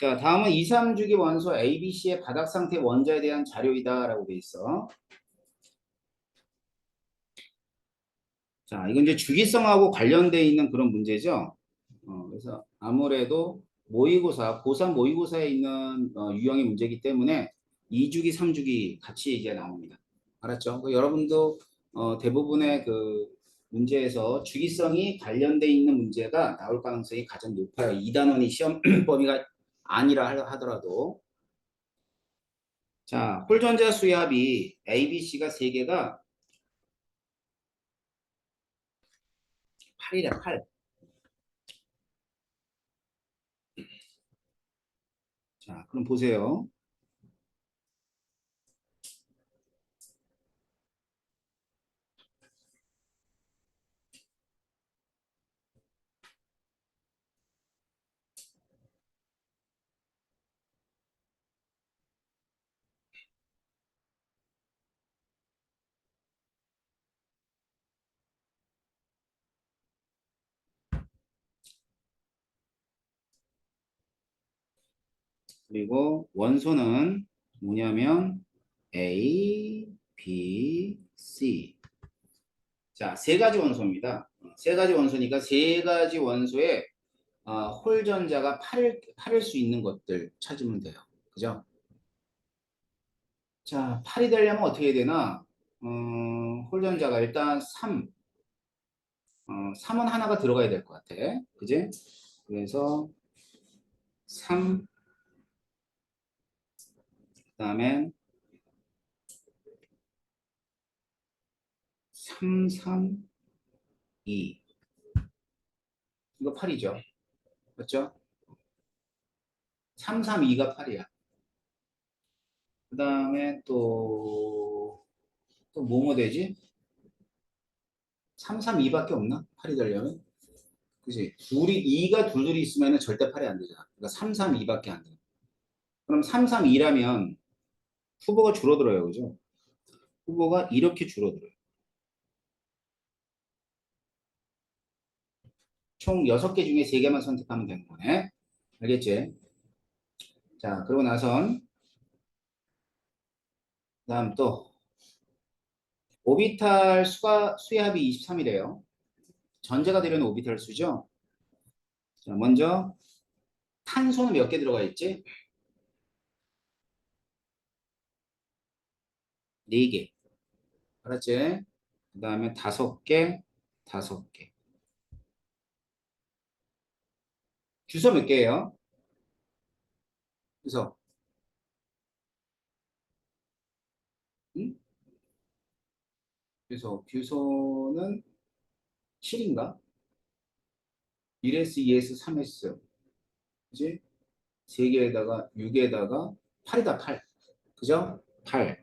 자, 다음은 2, 3주기 원소 ABC의 바닥 상태 원자에 대한 자료이다라고 돼 있어. 자, 이건 이제 주기성하고 관련돼 있는 그런 문제죠. 그래서 아무래도 모의고사, 고3 모의고사에 있는 유형의 문제이기 때문에 2주기, 3주기 같이 이제 나옵니다. 알았죠? 여러분도 대부분의 그 문제에서 주기성이 관련돼 있는 문제가 나올 가능성이 가장 높아요. 2단원이 시험 범위가 아니라 하더라도. 자, 홀전자 수압이 ABC가 3개가 8이래, 8. 자, 그럼 보세요. 그리고 원소는 뭐냐면 A, B, C. 자, 3가지 원소입니다. 3가지 원소니까 3가지 원소에 홀전자가 8일 수 있는 것들 찾으면 돼요. 그죠? 자, 8이 되려면 어떻게 해야 되나? 홀전자가 일단 3. 3은 하나가 들어가야 될 것 같아. 그지? 그래서 3, 그 다음에 3, 3, 2. 이거 8이죠. 맞죠? 3, 3, 2가 8이야. 그 다음에 또 뭐뭐 되지? 3, 3, 2밖에 없나? 8이 되려면? 그지? 2가 둘둘이 있으면 절대 8이 안 되잖아. 그러니까 3, 3, 2밖에 안 돼. 그럼 3, 3, 2라면 후보가 줄어들어요. 그죠? 후보가 이렇게 줄어들어요. 총 6개 중에 3개만 선택하면 되는 거네. 알겠지? 자, 그러고 나선 그다음 또 오비탈 수압이 23이래요. 전제가 되려는 오비탈 수죠. 자, 먼저 탄소는 몇 개 들어가 있지? 4개. 알았지? 그 다음에 5개, 5개. 주소 몇 개예요? 주소. 응? 주소는 7인가? 1S, 2S, 3S. 그지? 3개에다가 6에다가 8이다, 8. 그죠? 8.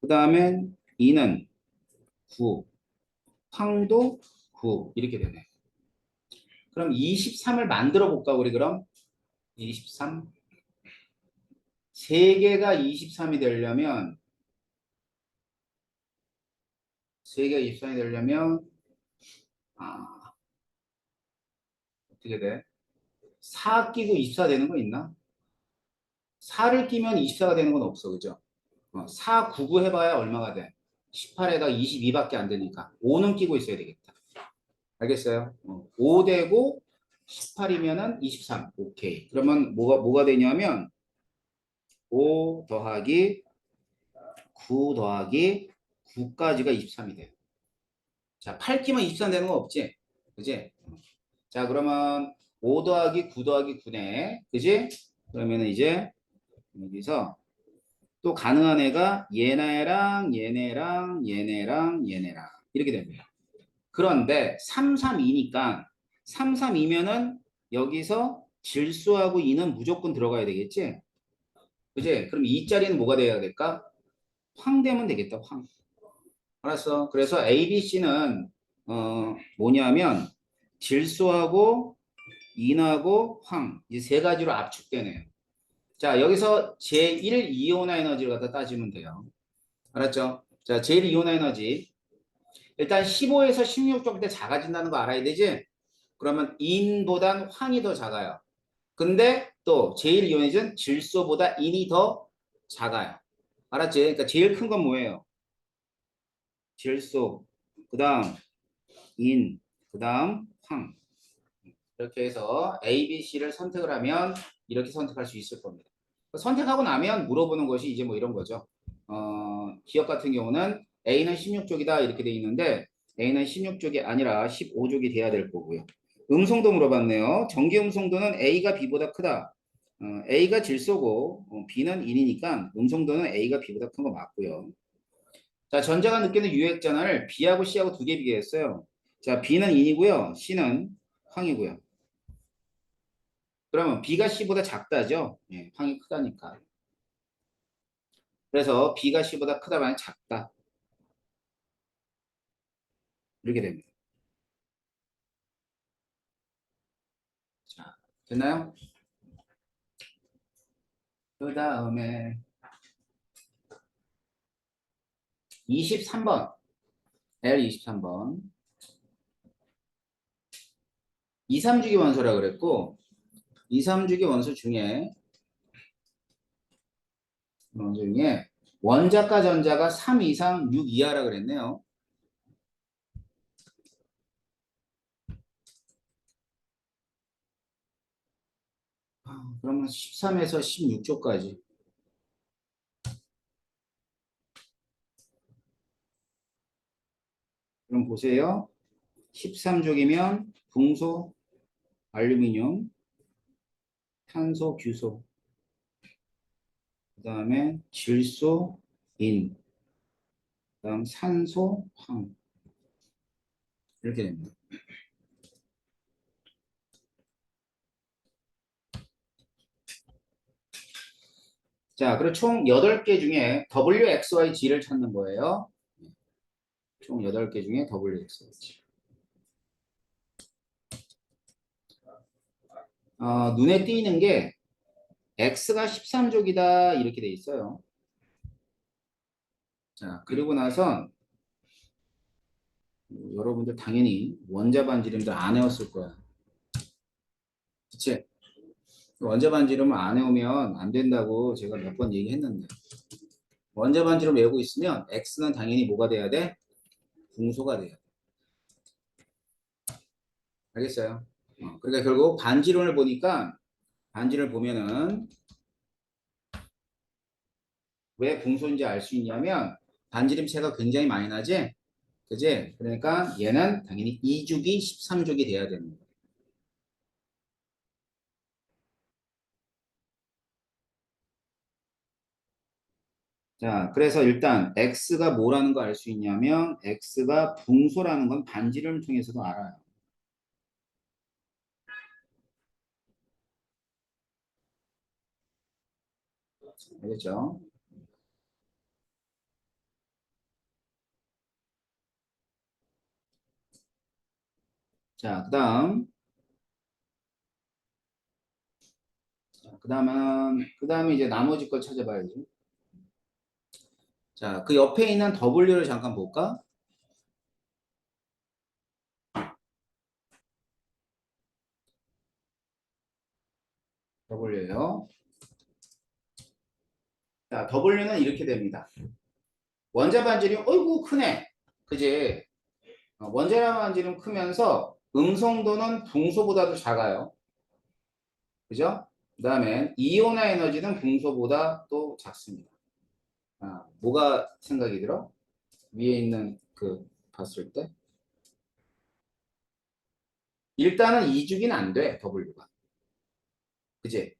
그 다음엔 2는 9. 황도 9. 이렇게 되네. 그럼 23을 만들어 볼까, 우리 그럼? 23. 3개가 23이 되려면, 3개가 23이 되려면, 아, 어떻게 돼? 4 끼고 24 되는 거 있나? 4를 끼면 24가 되는 건 없어. 그죠? 4, 9, 9 해봐야 얼마가 돼? 18에다 22밖에 안 되니까. 5는 끼고 있어야 되겠다. 알겠어요? 5 되고 18이면은 23. 오케이. 그러면 뭐가 되냐면 5 더하기 9 더하기 9까지가 23이 돼요. 자, 8 끼면 23 되는 거 없지? 그지? 자, 그러면 5 더하기 9 더하기 9네. 그지? 그러면은 이제 여기서 또 가능한 애가 얘네랑 얘네랑 얘네랑 얘네랑 이렇게 됩니다. 그런데 3, 3, 2니까 3, 3, 2면은 여기서 질소하고 2는 무조건 들어가야 되겠지? 그지? 그럼 2짜리는 뭐가 돼야 될까? 황 되면 되겠다, 황. 알았어. 그래서 ABC는 뭐냐면 질소하고 인하고 황 이 3가지로 압축되네요. 자, 여기서 제1 이온화 에너지를 갖다 따지면 돼요. 알았죠? 자, 제1 이온화 에너지 일단 15에서 16 정도 때 작아진다는 거 알아야 되지? 그러면 인보단 황이 더 작아요. 근데 또 제일 이온해진 질소보다 인이 더 작아요. 알았지? 그러니까 제일 큰 건 뭐예요? 질소, 그 다음 인, 그 다음 황. 이렇게 해서 A, B, C를 선택을 하면 이렇게 선택할 수 있을 겁니다. 선택하고 나면 물어보는 것이 이제 뭐 이런 거죠. 기억 같은 경우는 A는 16족이다 이렇게 돼 있는데 A는 16족이 아니라 15족이 돼야 될 거고요. 음성도 물어봤네요. 전기 음성도는 A가 B보다 크다. A가 질소고 B는 인이니까 음성도는 A가 B보다 큰 거 맞고요. 자, 전자가 느끼는 유액전환을 B하고 C하고 두 개 비교했어요. 자, B는 인이고요. C는 황이고요. 그러면 B가 C보다 작다죠? 예, 황이 크다니까. 그래서 B가 C보다 크다 만 작다. 이렇게 됩니다. 자, 됐나요? 그 다음에 23번. L23번. 2, 3주기 원소라 그랬고 2, 3주기 원소 중에 원자과 전자가 3 이상 6 이하라 그랬네요. 그러면 13에서 16조까지. 그럼 보세요. 13족이면 붕소, 알루미늄, 탄소, 규소, 그 다음에 질소, 인, 그 다음 산소, 황. 이렇게 됩니다. 자, 그리고 총 8개 중에 WXYG를 찾는 거예요. 총 8개 중에 WXYG. 눈에 띄는 게 X가 13족이다 이렇게 돼 있어요. 자, 그리고 나선 여러분들 당연히 원자 반지름들 안 외웠을 거야. 그치? 원자 반지름을 안 외우면 안 된다고 제가 몇 번 얘기했는데 원자 반지름 외우고 있으면 X는 당연히 뭐가 돼야 돼? 분소가 돼요. 알겠어요? 그러니까 결국 반지름을 보니까 반지를 보면은 왜 궁소인지 알 수 있냐면 반지름체가 굉장히 많이 나지? 그지? 그러니까 얘는 당연히 2주기, 13주기 돼야 되는 거예요. 자, 그래서 일단 X가 뭐라는 거 알 수 있냐면 X가 붕소라는 건 반지름을 통해서도 알아요. 알겠죠? 자, 그 다음에 이제 나머지 걸 찾아봐야지. 자, 그 옆에 있는 W를 잠깐 볼까? W요. 자, W는 이렇게 됩니다. 원자 반지름, 어이구, 크네. 그지? 원자 반지름 크면서 음성도는 붕소보다도 작아요. 그죠? 그 다음에 이온화 에너지는 붕소보다 또 작습니다. 뭐가 생각이 들어? 위에 있는 그 봤을 때? 일단은 이주기는 안 돼, W가. 그지?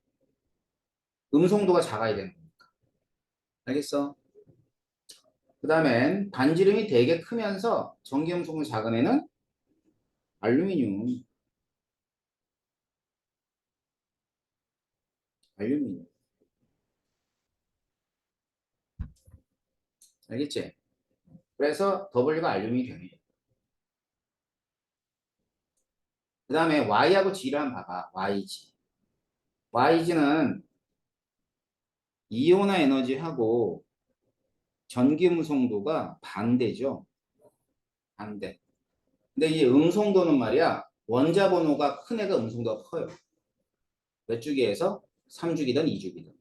음성도가 작아야 되는 거니까. 알겠어? 그 다음엔 반지름이 되게 크면서 전기 음성도 작은 애는 알루미늄. 알루미늄. 알겠지? 그래서 W가 알루미늄이 되네. 그 다음에 Y하고 G를 한번 봐봐. YG. YG는 이온화 에너지하고 전기 음성도가 반대죠. 반대. 근데 이 음성도는 말이야. 원자 번호가 큰 애가 음성도가 커요. 몇 주기에서 3주기든 2주기든.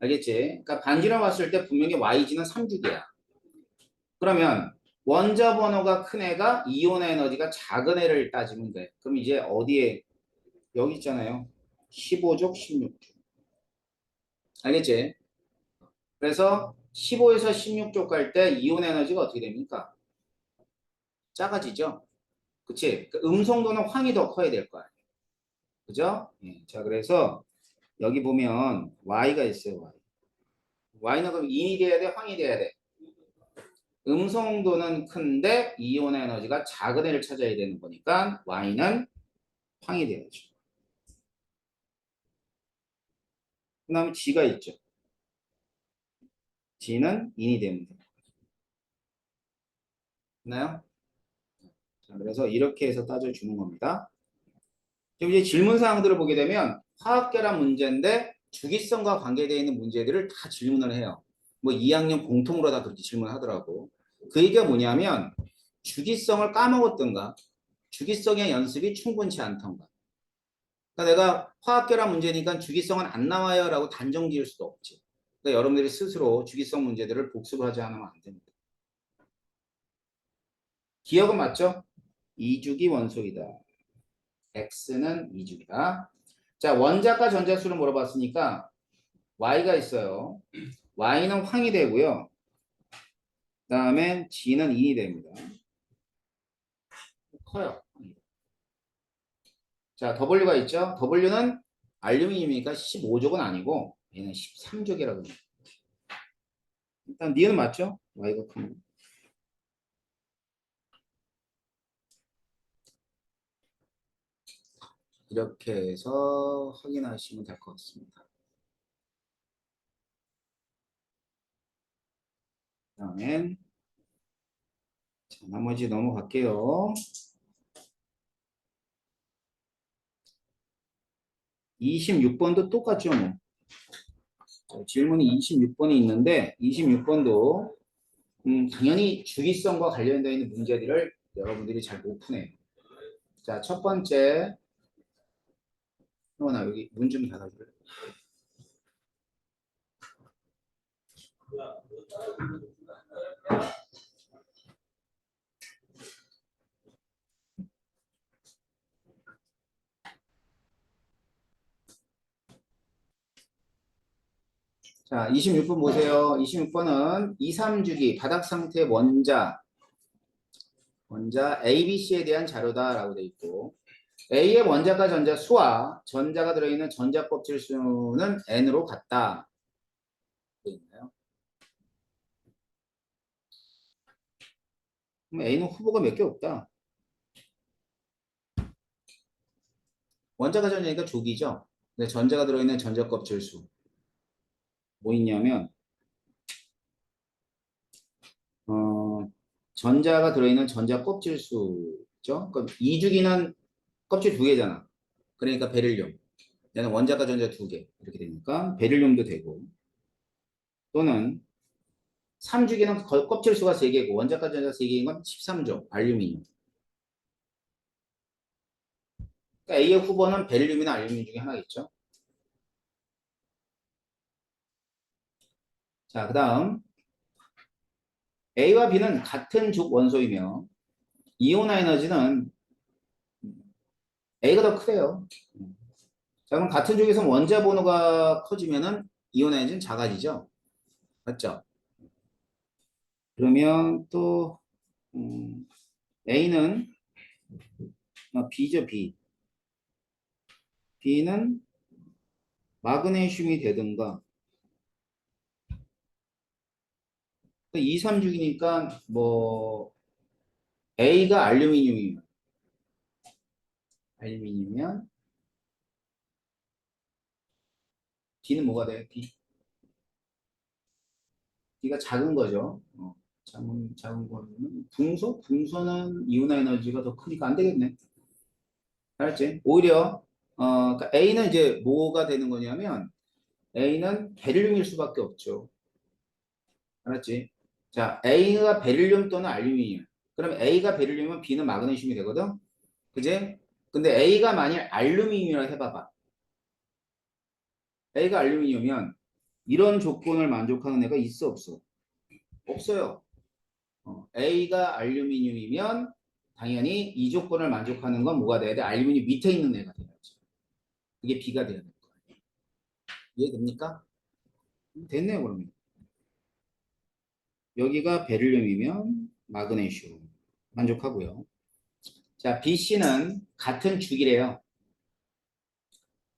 알겠지? 그러니까 반지름 왔을 때 분명히 YG는 3주기야. 그러면 원자 번호가 큰 애가 이온 에너지가 작은 애를 따지면 돼. 그럼 이제 어디에 여기 있잖아요. 15족, 16족. 알겠지? 그래서 15에서 16쪽 갈 때 이온 에너지가 어떻게 됩니까? 작아지죠? 그치? 그 음성도는 황이 더 커야 될 거야. 그죠? 예. 자, 그래서 여기 보면 Y가 있어요. Y. Y는 그럼 인이 돼야 돼? 황이 돼야 돼? 음성도는 큰데 이온 에너지가 작은 애를 찾아야 되는 거니까 Y는 황이 돼야죠. 그 다음에 G가 있죠. G는 인이 되면 돼요. 됐나요? 자, 그래서 이렇게 해서 따져주는 겁니다. 지금 이제 질문 사항들을 보게 되면 화학계란 문제인데 주기성과 관계되어 있는 문제들을 다 질문을 해요. 뭐 2학년 공통으로 다 그렇게 질문하더라고. 그 얘기가 뭐냐면 주기성을 까먹었던가 주기성의 연습이 충분치 않던가. 그러니까 내가 화학계란 문제니까 주기성은 안 나와요 라고 단정 지을 수도 없지. 그러니까 여러분들이 스스로 주기성 문제들을 복습을 하지 않으면 안 됩니다. 기억은 맞죠? 2주기 원소이다. X는 2주기다. 자, 원자과 전자수를 물어봤으니까 Y가 있어요. Y는 황이 되고요. 그 다음에 G는 인이 됩니다. 커요. 자, W가 있죠. W는 알루미늄이니까 15족은 아니고 얘는 13족이라고 합니다. 일단 니은 맞죠? Y가 큽니다. 이렇게 해서 확인하시면 될 것 같습니다. 그 다음엔 나머지 넘어갈게요. 26번도 똑같죠, 뭐. 질문이 26번이 있는데 26번도 당연히 주기성과 관련되어 있는 문제들을 여러분들이 잘 못 푸네요. 자, 첫 번째 형원아 여기 문 좀 닫아줄래? 자, 26번 보세요. 26번은 2, 3주기 바닥 상태 원자 A, B, C에 대한 자료다라고 돼 있고 A의 원자과 전자 수와 전자가 들어있는 전자 껍질 수는 N으로 같다. 돼 있나요? 그럼 A는 후보가 몇 개 없다. 원자과 전자니까 족이죠. 근데 전자가 들어있는 전자 껍질 수. 뭐 있냐면 전자가 들어있는 전자 껍질 수죠. 그럼 2주기는 껍질 2개잖아. 그러니까 베릴륨. 얘는 원자과 전자 2개. 이렇게 되니까 베릴륨도 되고. 또는 3주기는 껍질 수가 3개고 원자과 전자 3개인 건 13조. 알루미늄. 그러니까 A의 후보는 베릴륨이나 알루미늄 중에 하나겠죠. 자, 그 다음 A와 B는 같은 족 원소이며 이온 에너지는 A가 더 크대요. 자, 그럼 같은 족에서 원자 번호가 커지면은 이온 에너지는 작아지죠. 맞죠? 그러면 또 A는 B죠, B. B는 마그네슘이 되든가 2, 3주기니까 뭐 A가 알루미늄이면 B는 뭐가 돼요? B가 작은 거죠. 작은 거는 붕소는 이온 에너지가 더 크니까 안 되겠네. 알았지? 오히려 그러니까 A는 이제 뭐가 되는 거냐면 A는 베릴륨일 수밖에 없죠. 알았지? 자, A가 베릴륨 또는 알루미늄. 그럼 A가 베릴륨이면 B는 마그네슘이 되거든. 그지? 근데 A가 만일 알루미늄이라 해봐봐. A가 알루미늄이면 이런 조건을 만족하는 애가 있어 없어? 없어요. A가 알루미늄이면 당연히 이 조건을 만족하는 건 뭐가 돼야 돼? 알루미늄 밑에 있는 애가 돼야지. 그게 B가 돼야 될 거야. 이해됩니까? 됐네요, 그러면. 여기가 베릴륨이면 마그네슘 만족하고요. 자, BC는 같은 주기래요.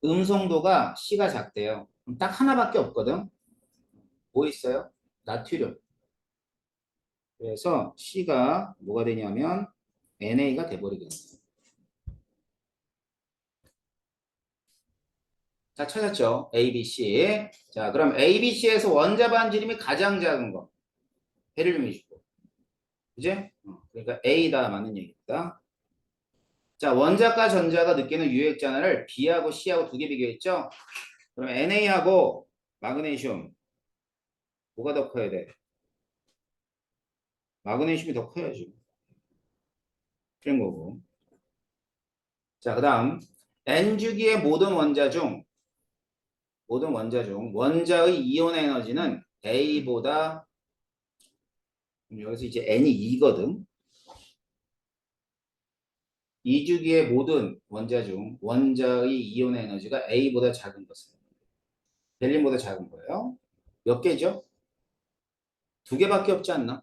음성도가 C가 작대요. 그럼 딱 하나밖에 없거든. 뭐 있어요? 나트륨. 그래서 C가 뭐가 되냐면 NA가 돼버리겠네요. 자, 찾았죠? A, B, C. 자, 그럼 A, B, C에서 원자 반지름이 가장 작은 거. 베릴륨이시고. 그지? 그러니까 A다 맞는 얘기입니다. 자, 원자과 전자가 느끼는 유액 잔화를 B하고 C하고 두 개 비교했죠? 그럼 NA하고 마그네슘 뭐가 더 커야 돼? 마그네슘이 더 커야지. 그런 거고. 자, 그 다음 N주기의 모든 원자 중 원자의 이온 에너지는 A보다 여기서 이제 N이 2거든. 2주기의 모든 원자 중 원자의 이온 에너지가 A보다 작은 것은 벨린보다 작은 거예요. 몇 개죠? 두 개밖에 없지 않나?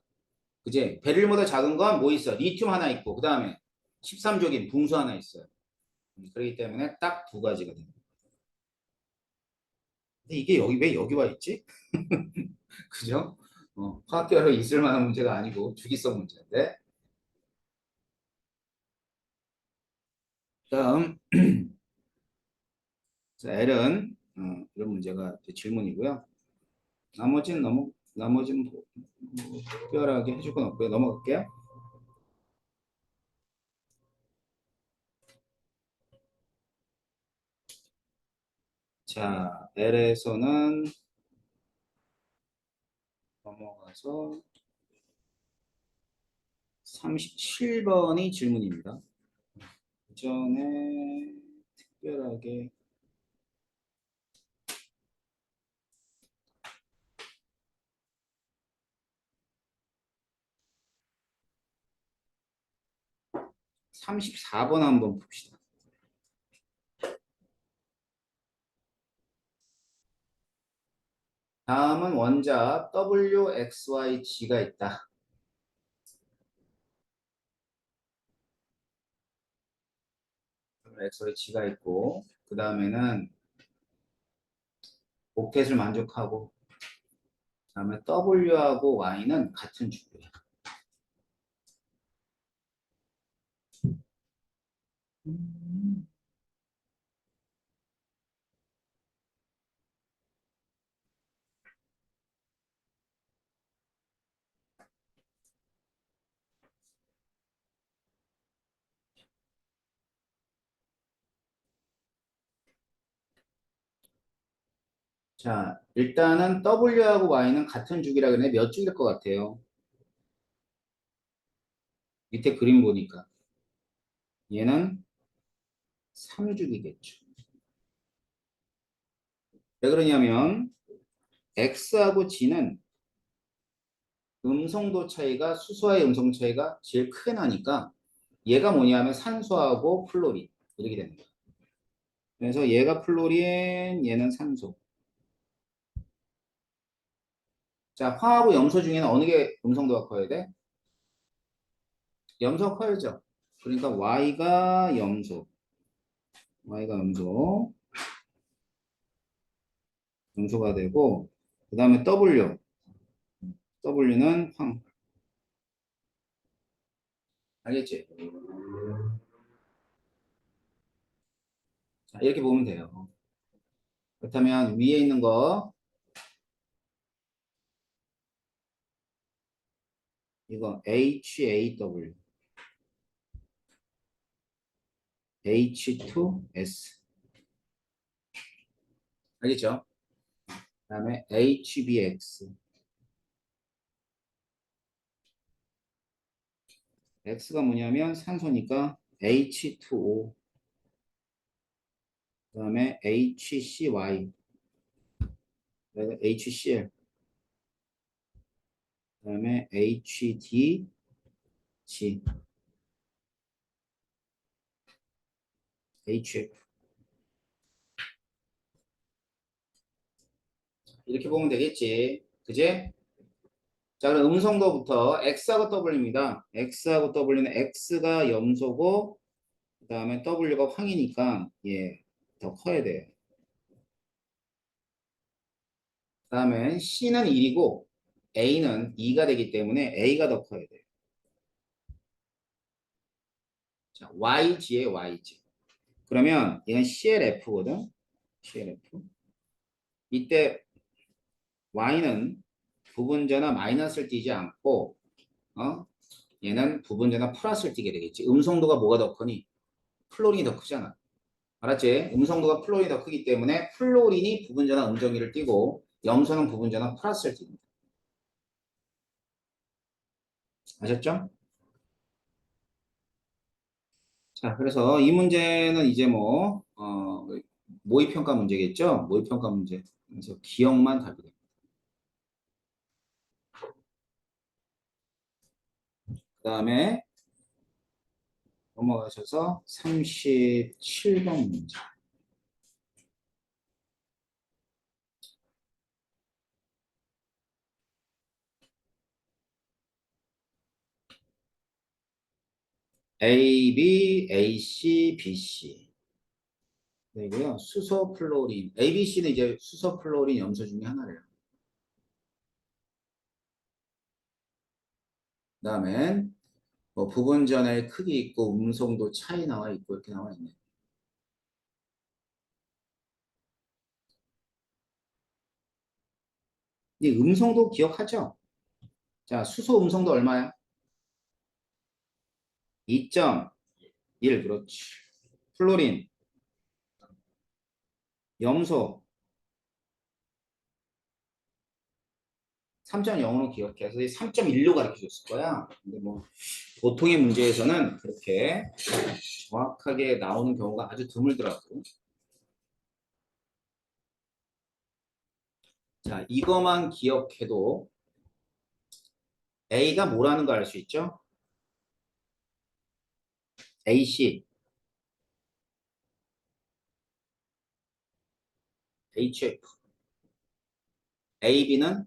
그지? 베릴보다 작은 건 뭐 있어? 리튬 하나 있고 그 다음에 13족인 붕수 하나 있어요. 그렇기 때문에 딱 두 가지가 됩니다. 근데 이게 여기 왜 여기 와 있지? 그죠? 화학계열에 있을 만한 문제가 아니고 주기성 문제인데. 다음 자, L은 이런 문제가 질문이고요. 나머지는 뭐 특별하게 해줄 건 없고요. 넘어갈게요. 자, L에서는 넘어가서 37번이 질문입니다. 그 전에 특별하게 34번 한번 봅시다. 다음은 원자 WXYG가 있다. XYG가 있고 그 다음에는 옥텟을 만족하고 그 다음에 W하고 Y는 같은 주기야. 자, 일단은 W하고 Y는 같은 주기라 그러네. 몇 주기일 것 같아요? 밑에 그림 보니까 얘는 3주기겠죠. 왜 그러냐면 X하고 G는 음성도 차이가 수소와의 음성 차이가 제일 크게 나니까 얘가 뭐냐면 산소하고 플로린 이렇게 되는 거야. 그래서 얘가 플로린, 얘는 산소. 자, 화하고 염소 중에는 어느 게 음성도가 커야 돼? 염소가 커야죠. 그러니까 Y가 염소가 되고 그 다음에 W는 황. 알겠지? 자, 이렇게 보면 돼요. 그렇다면 위에 있는 거 이거 HAW, H2S 알겠죠? 그 다음에 HBX X가 뭐냐면 산소니까 H2O 그 다음에 HCY HCl, 그다음에 HDG, HF. 이렇게 보면 되겠지. 그지? 자, 그럼 음성도부터 X하고 W입니다. X하고 W는 X가 염소고, 그 다음에 W가 황이니까, 예, 더 커야 돼요. 그 다음에 C는 1이고, A는 2가 되기 때문에 A가 더 커야 돼요. 자, YG에 YG. 그러면 이건 CLF거든. CLF. 이때 Y는 부분자나 마이너스를 띄지 않고, 얘는 부분자나 플러스를 띄게 되겠지. 음성도가 뭐가 더 크니? 플로린이 더 크잖아. 알았지? 음성도가 플로린이 더 크기 때문에 플로린이 부분자나 음정기를 띄고 염소는 부분자나 플러스를 띄니다. 아셨죠? 자, 그래서 이 문제는 이제 모의평가 문제겠죠? 모의평가 문제. 그래서 기억만 답이 됩니다. 그 다음에 넘어가셔서 37번 문제. A, B, A, C, B, C. 그리고요, 수소 플로린. A, B, C는 이제 수소 플로린 염소 중에 하나래요. 그 다음엔 부분전의 크기 있고 음성도 차이 나와 있고 이렇게 나와 있네. 이 음성도 기억하죠? 자, 수소 음성도 얼마야? 2.1 그렇지. 플로린, 염소 3.0으로 기억해서 3.1로 가르쳐 줬을 거야. 근데 보통의 문제에서는 그렇게 정확하게 나오는 경우가 아주 드물더라고. 자, 이거만 기억해도 A가 뭐라는 거 알 수 있죠? AC, HF, AB는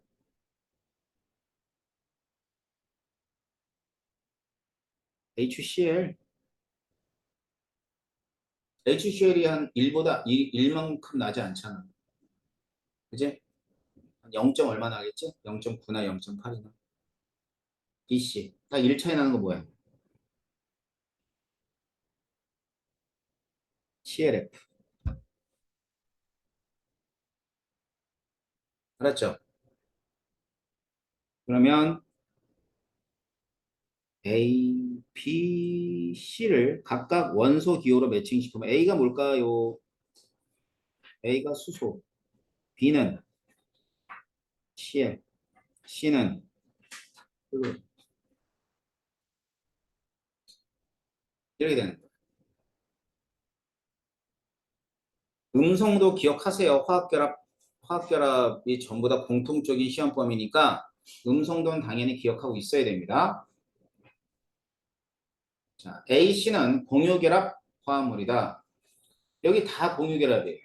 HCl. HCl이 한 1보다 1만큼 나지 않잖아. 그지? 0. 얼마 나겠지? 0.9나 0.8이나. BC. 딱 1 차이 나는 거 뭐야? CLF. 알았죠? 그러면 A, B, C를 각각 원소 기호로 매칭시키면 A가 뭘까요? A가 수소, B는 CL, C는 플루. 이렇게 되는 거예요. 음성도 기억하세요. 화학결합이 전부 다 공통적인 시험범위니까 음성도는 당연히 기억하고 있어야 됩니다. 자, AC는 공유결합 화합물이다. 여기 다 공유결합이에요.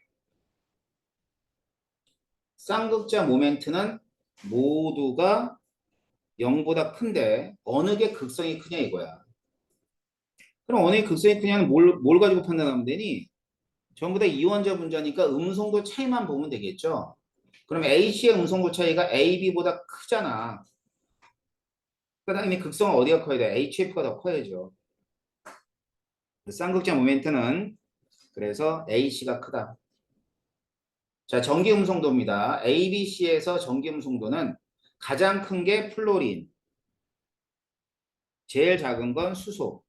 쌍극자 모멘트는 모두가 0보다 큰데 어느 게 극성이 크냐 이거야. 그럼 어느 게 극성이 크냐는 뭘 가지고 판단하면 되니? 전부 다 이원자 분자니까 음성도 차이만 보면 되겠죠. 그럼 A씨의 음성도 차이가 AB보다 크잖아. 그 다음에 극성은 어디가 커야 돼? HF가 더 커야죠. 쌍극자 모멘트는 그래서 AC가 크다. 자, 전기 음성도입니다. ABC에서 전기 음성도는 가장 큰 게 플로린, 제일 작은 건 수소,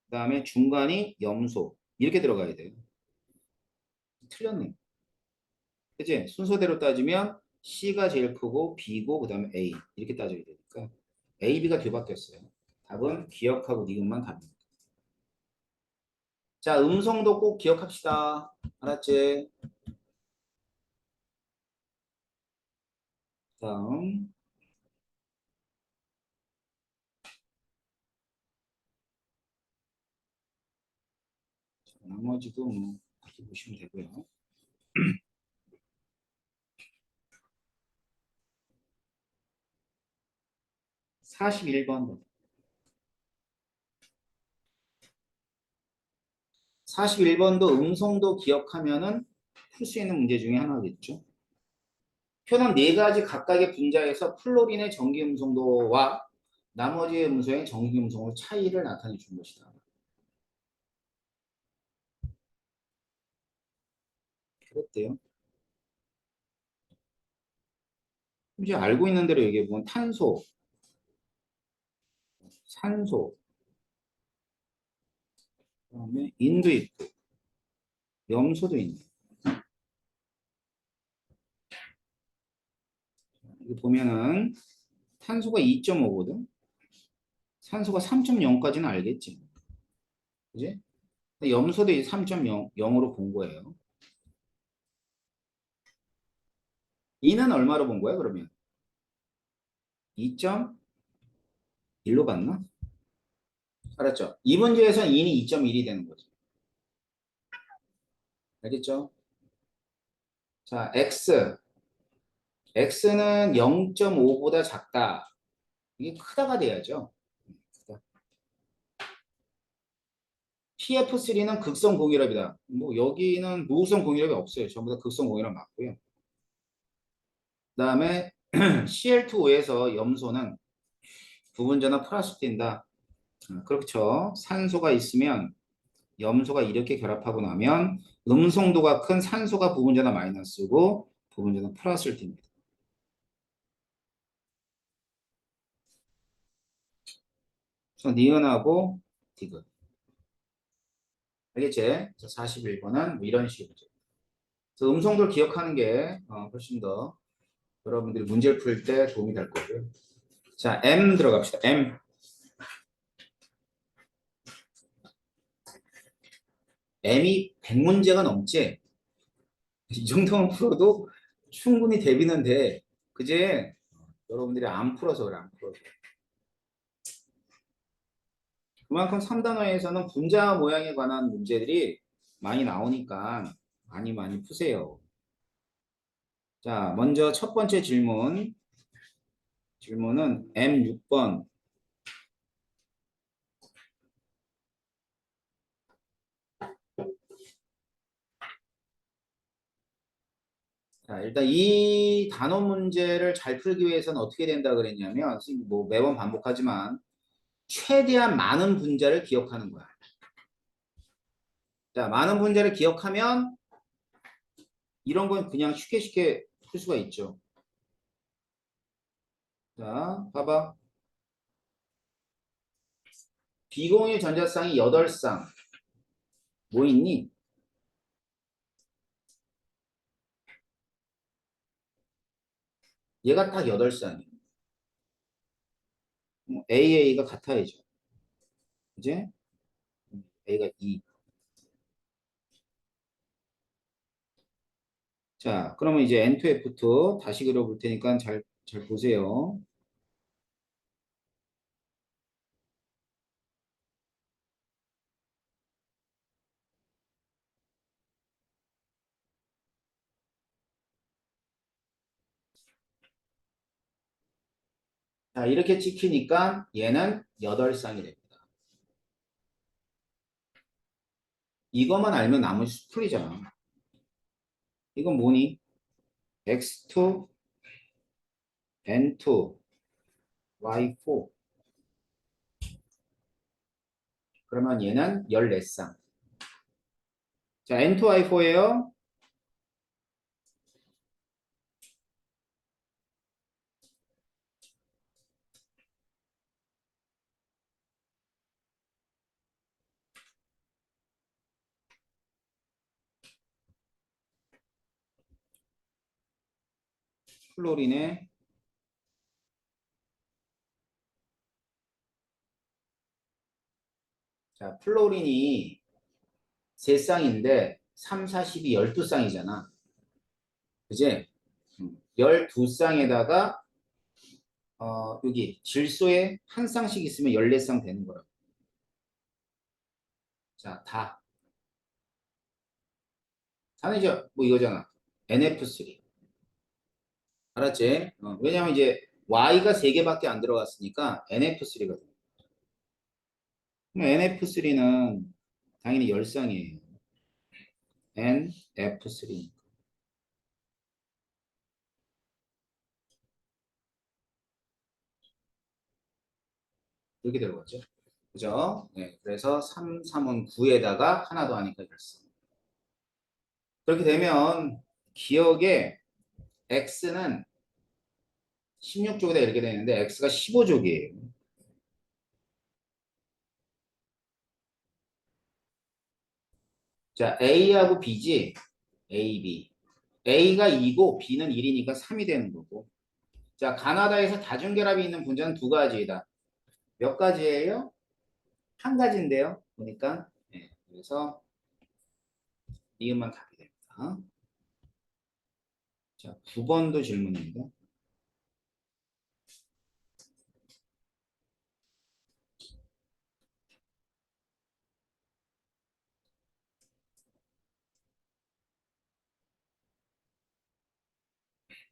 그 다음에 중간이 염소. 이렇게 들어가야 돼요. 틀렸네. 그치? 순서대로 따지면 C가 제일 크고 B고 그 다음에 A 이렇게 따져야 되니까 A, B가 뒤바뀌었어요. 답은 기억하고 니은만 답입니다. 자, 음성도 꼭 기억합시다. 알았지? 다음 나머지도 뭐 이렇게 보시면 되고요. 41번. 41번도 음성도 기억하면은 풀 수 있는 문제 중에 하나겠죠. 표는 네 가지 각각의 분자에서 플로린의 전기 음성도와 나머지 음성의 전기 음성도 차이를 나타내 준 것이다. 그랬대요. 이제 알고 있는 대로 얘기해 보면 탄소, 산소, 그다음에 인도 있고 염소도 있네. 이거 보면은 탄소가 2.5거든. 산소가 3.0까지는 알겠지. 그지? 염소도 3.0, 0으로 본 거예요. 이는 얼마로 본 거야, 그러면? 2.1로 봤나? 알았죠? 이 문제에서는 이는 2.1이 되는 거죠. 알겠죠? 자, x. x는 0.5보다 작다. 이게 크다가 돼야죠. PF3는 극성 공유럽이다. 뭐 여기는 무극성 공유럽이 없어요. 전부 다 극성 공유럽 맞고요. 그다음에 Cl2O에서 염소는 부분전화 플러스 뛴다. 그렇죠. 산소가 있으면 염소가 이렇게 결합하고 나면 음성도가 큰 산소가 부분전화 마이너스고 부분전화 플러스를 띱니다. 그래서 니은하고 디귿. 알겠지? 41번은 뭐 이런 식이죠. 그래서 음성도를 기억하는 게 훨씬 더 여러분들이 문제를 풀 때 도움이 될 거고요. 자, M 들어갑시다. M. M이 100문제가 넘지? 이 정도만 풀어도 충분히 대비는 돼. 그제 여러분들이 안 풀어서 그래, 안 풀어서. 그만큼 3단원에서는 분자 모양에 관한 문제들이 많이 나오니까 많이 푸세요. 자, 먼저 첫 번째 질문. 질문은 M6번. 자, 일단 이 단원 문제를 잘 풀기 위해서는 어떻게 된다 그랬냐면, 선생님 뭐 매번 반복하지만, 최대한 많은 분자를 기억하는 거야. 자, 많은 분자를 기억하면, 이런 건 그냥 쉽게 풀 수가 있죠. 자, 봐봐. 비공유 전자쌍이 8쌍. 뭐 있니? 얘가 딱 8쌍이야. AA가 같아야죠. 그지? A가 2. 자, 그러면 이제 N2F2 다시 그려볼 테니까 잘 보세요. 자, 이렇게 찍히니까 얘는 8쌍이 됩니다. 이것만 알면 나머지 풀이잖아. 이건 뭐니? X2, N2, Y4. 그러면 얘는 14쌍. 자, N2Y4예요. 플로린의 자, 플로린이 3쌍인데 3, 4, 12, 12쌍이잖아. 그지? 12쌍에다가 여기 질소에 한 쌍씩 있으면 14쌍 되는 거라고. 자, 다는 이제 뭐 이거잖아. NF3. 알았지? 왜냐면 이제 Y가 3개밖에 안 들어갔으니까 NF3거든. 그럼 NF3는 당연히 열쌍이에요. NF3. 이렇게 들어갔죠. 그죠? 네, 그래서 3, 3은 9에다가 하나 더 하니까 열쌍. 그렇게 되면 기억에 X는 16족이다 이렇게 되는데 X가 15족이에요. 자, A하고 B지? A, B. A가 2고 B는 1이니까 3이 되는 거고. 자, 가나다에서 다중결합이 있는 분자는 두 가지이다. 몇 가지예요? 한 가지인데요. 보니까. 네, 그래서 이음만 답이 됩니다. 자, 9번도 질문입니다.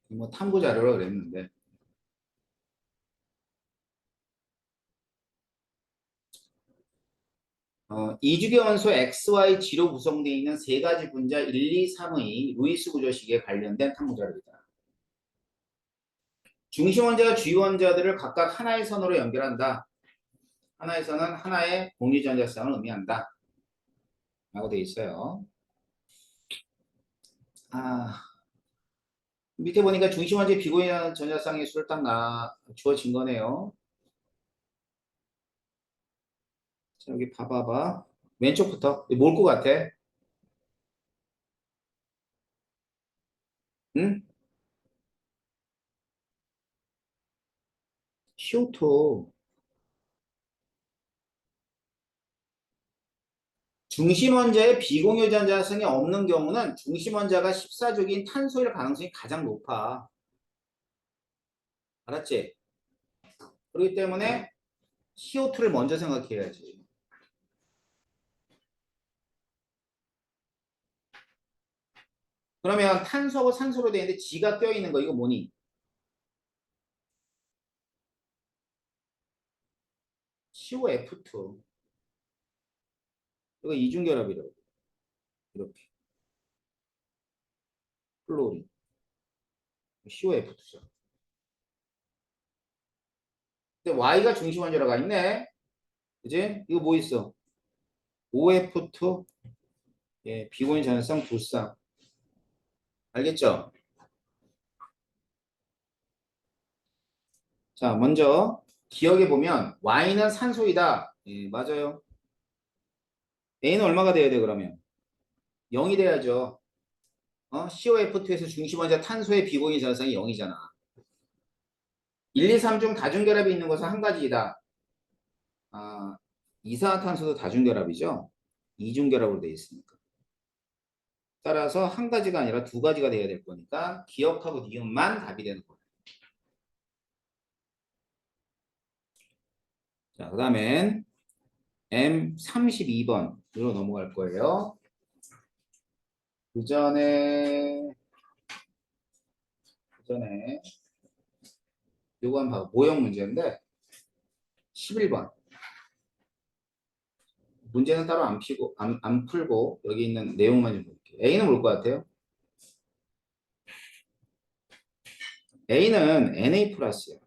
뭐 탐구 자료로 그랬는데. 이주기 원소 XY G로 구성되어 있는 세 가지 분자 1, 2, 3의 루이스 구조식에 관련된 탐구 자료이다. 중심 원자와 주위 원자들을 각각 하나의 선으로 연결한다. 하나의 선은 하나의 공유 전자쌍을 의미한다. 라고 되어 있어요. 밑에 보니까 중심 원자의 비공유 전자쌍의 수를 딱 주어진 거네요. 자, 여기 봐봐봐. 왼쪽부터. 뭘 것 같아? 응? CO2. 중심 원자의 비공유 전자성이 없는 경우는 중심 원자가 14족인 탄소일 가능성이 가장 높아. 알았지? 그렇기 때문에 CO2를 먼저 생각해야지. 그러면 탄소하고 산소로 되어 있는데 G가 껴있는 거 이거 뭐니? COF2. 이거 이중결합이라고. 이렇게. 플로린. COF2죠. 근데 Y가 중심 원자로가 있네. 그지? 이거 뭐 있어? OF2. 예, 비공유 전자성 두 쌍. 알겠죠? 자, 먼저 기억해 보면 Y는 산소이다. 예, 맞아요. A는 얼마가 돼야 돼 그러면? 0이 돼야죠. COF2에서 중심 원자 탄소의 비공유 전성이 0이잖아. 1, 2, 3 중 다중결합이 있는 것은 한 가지이다. 이산화탄소도 다중결합이죠. 이중결합으로 되어 있으니까. 따라서 한 가지가 아니라 두 가지가 돼야 될 거니까 기억하고 니은만 답이 되는 거예요. 자, 그 다음엔 M32번으로 넘어갈 거예요. 그 전에 요거 한번 봐. 모형 문제인데 11번. 문제는 따로 안 풀고 여기 있는 내용만 좀 볼게요. A는 뭘 것 같아요? A는 Na 플러스야.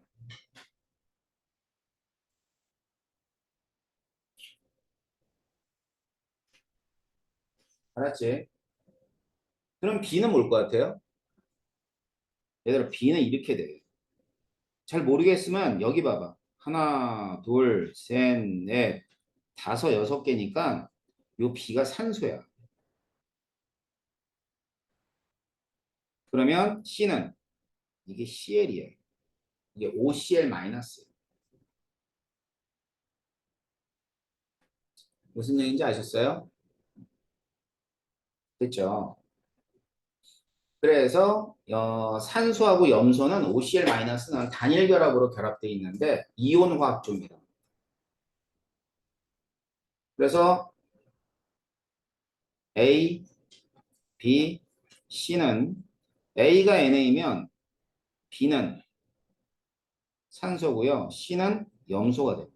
알았지? 그럼 B는 뭘 것 같아요? 얘들아 B는 이렇게 돼. 잘 모르겠으면 여기 봐봐. 하나, 둘, 셋, 넷, 다섯, 여섯 개니까 요 B가 산소야. 그러면 C는 이게 CL이에요. 이게 OCl 마이너스. 무슨 얘기인지 아셨어요? 됐죠? 그래서 산소하고 염소는 OCl-는 단일 결합으로 결합되어 있는데 이온 화학조입니다. 그래서 A, B, C는 A가 NA면 B는 산소고요. C는 염소가 됩니다.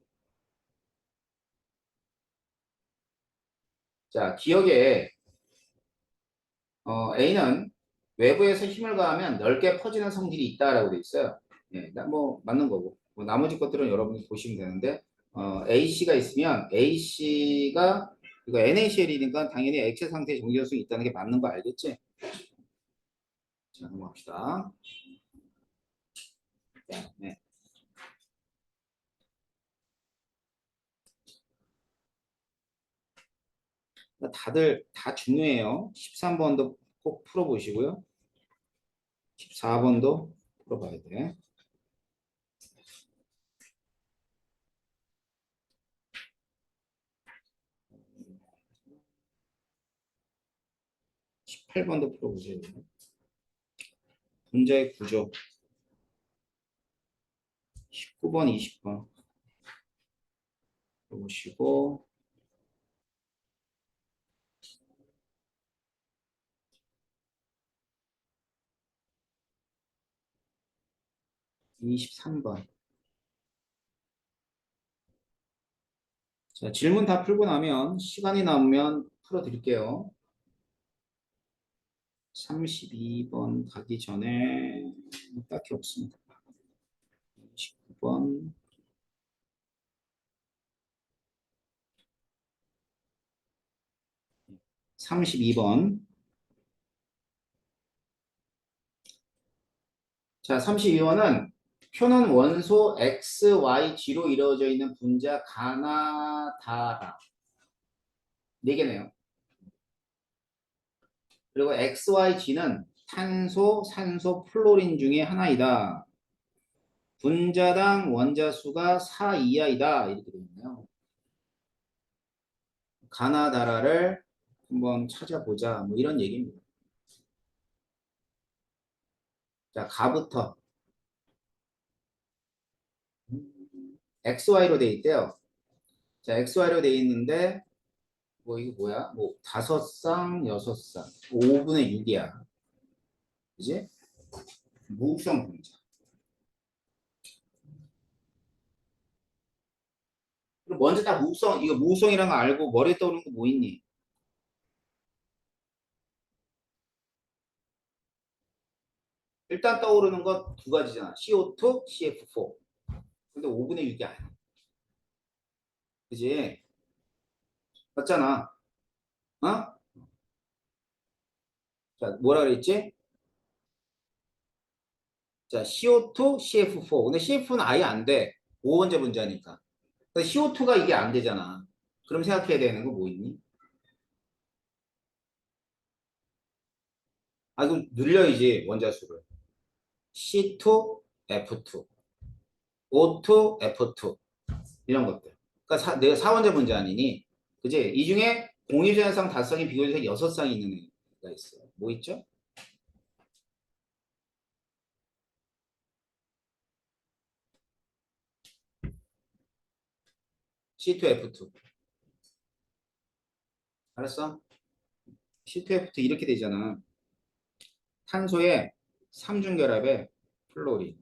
자, 기억에 A는 외부에서 힘을 가하면 넓게 퍼지는 성질이 있다라고 돼 있어요. 예, 뭐 맞는 거고. 뭐 나머지 것들은 여러분이 보시면 되는데 AC가 있으면 AC가 이거 NaCl이니까 당연히 액체 상태의 정지효성이 있다는 게 맞는 거 알겠지? 자, 넘어갑시다. 네. 다들 다 중요해요. 13번도 꼭 풀어보시고요. 14번도 풀어봐야 돼. 18번도 풀어보세요. 분자의 구조. 19번, 20번 풀어보시고 23번. 자, 질문 다 풀고 나면 시간이 남으면 풀어드릴게요. 32번 가기 전에 딱히 없습니다. 19번. 32번. 자, 32번은 표는 원소 X, Y, G로 이루어져 있는 분자 가나다라. 4개네요. 그리고 X, Y, G는 탄소, 산소, 플로린 중에 하나이다. 분자당 원자 수가 4 이하이다. 이렇게 되어 있네요. 가나다라를 한번 찾아보자. 뭐 이런 얘기입니다. 자, 가부터 XY로 돼 있대요. 자, XY로 돼 있는데 뭐 이거 뭐야? 뭐 5쌍, 6쌍, 5분의 6이야. 그지? 무극성 분자. 그럼 먼저 다 무극성, 이거 무극성이라는 거 알고 머리에 떠오르는 거 뭐 있니? 일단 떠오르는 거 두 가지잖아. CO2, CF4. 근데 5분의 6이 아니야. 그지? 맞잖아. 어? 자, 뭐라 그랬지? 자, CO2, CF4. 근데 CF4는 아예 안 돼. 5번째 분자니까. 근데 CO2가 이게 안 되잖아. 그럼 생각해야 되는 거 뭐 있니? 아, 이거 늘려야지, 원자수를. C2, F2, O2, F2. 이런 것들. 그러니까 내가 4번째 문제 아니니? 그지? 이 중에 공유전화상 5쌍이 비교해서 6쌍이 있는 애가 있어요. 뭐 있죠? C2F2. 알았어? C2F2 이렇게 되잖아. 탄소에 삼중결합에 플로린.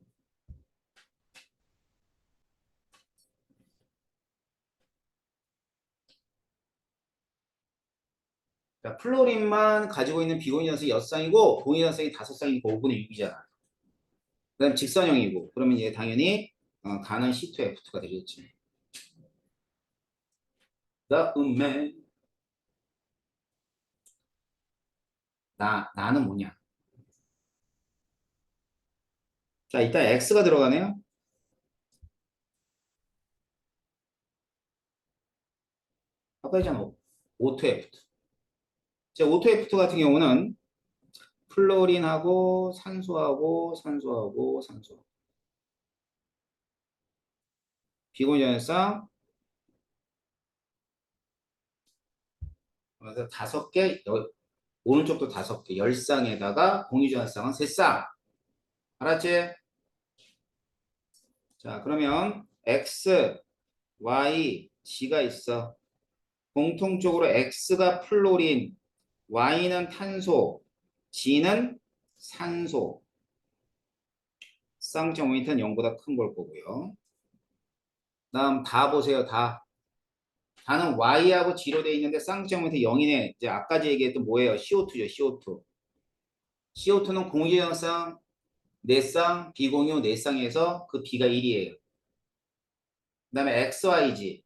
자, 플로린만 가지고 있는 비공유전성이 6쌍이고 공유전성이 5쌍이니까 5분의 6이잖아. 그 다음 직선형이고 그러면 얘 당연히 가는 C2F2가 되겠지. 다음에 나는 뭐냐? 자, 이따 X가 들어가네요. 아까 했잖아. O2F2. 자, O2F2 같은 경우는 플로린하고 산소하고 산소하고 산소. 비공유전성 그래서 5개, 오른쪽도 5개, 10쌍에다가 공유전화쌍은 3쌍. 알았지? 자, 그러면 X, Y, G가 있어. 공통적으로 X가 플로린, Y는 탄소, G는 산소. 쌍점 모멘트는 0보다 큰 걸 거고요. 다음 다 보세요. 다. 다는 Y하고 G로 돼 있는데 쌍점 모멘트 0이네. 이제 아까지 얘기했던 뭐예요? CO2죠. CO2. CO2는 공유전성 4쌍, 비공유 4쌍에서 그 B가 1이에요. 그 다음에 XYG.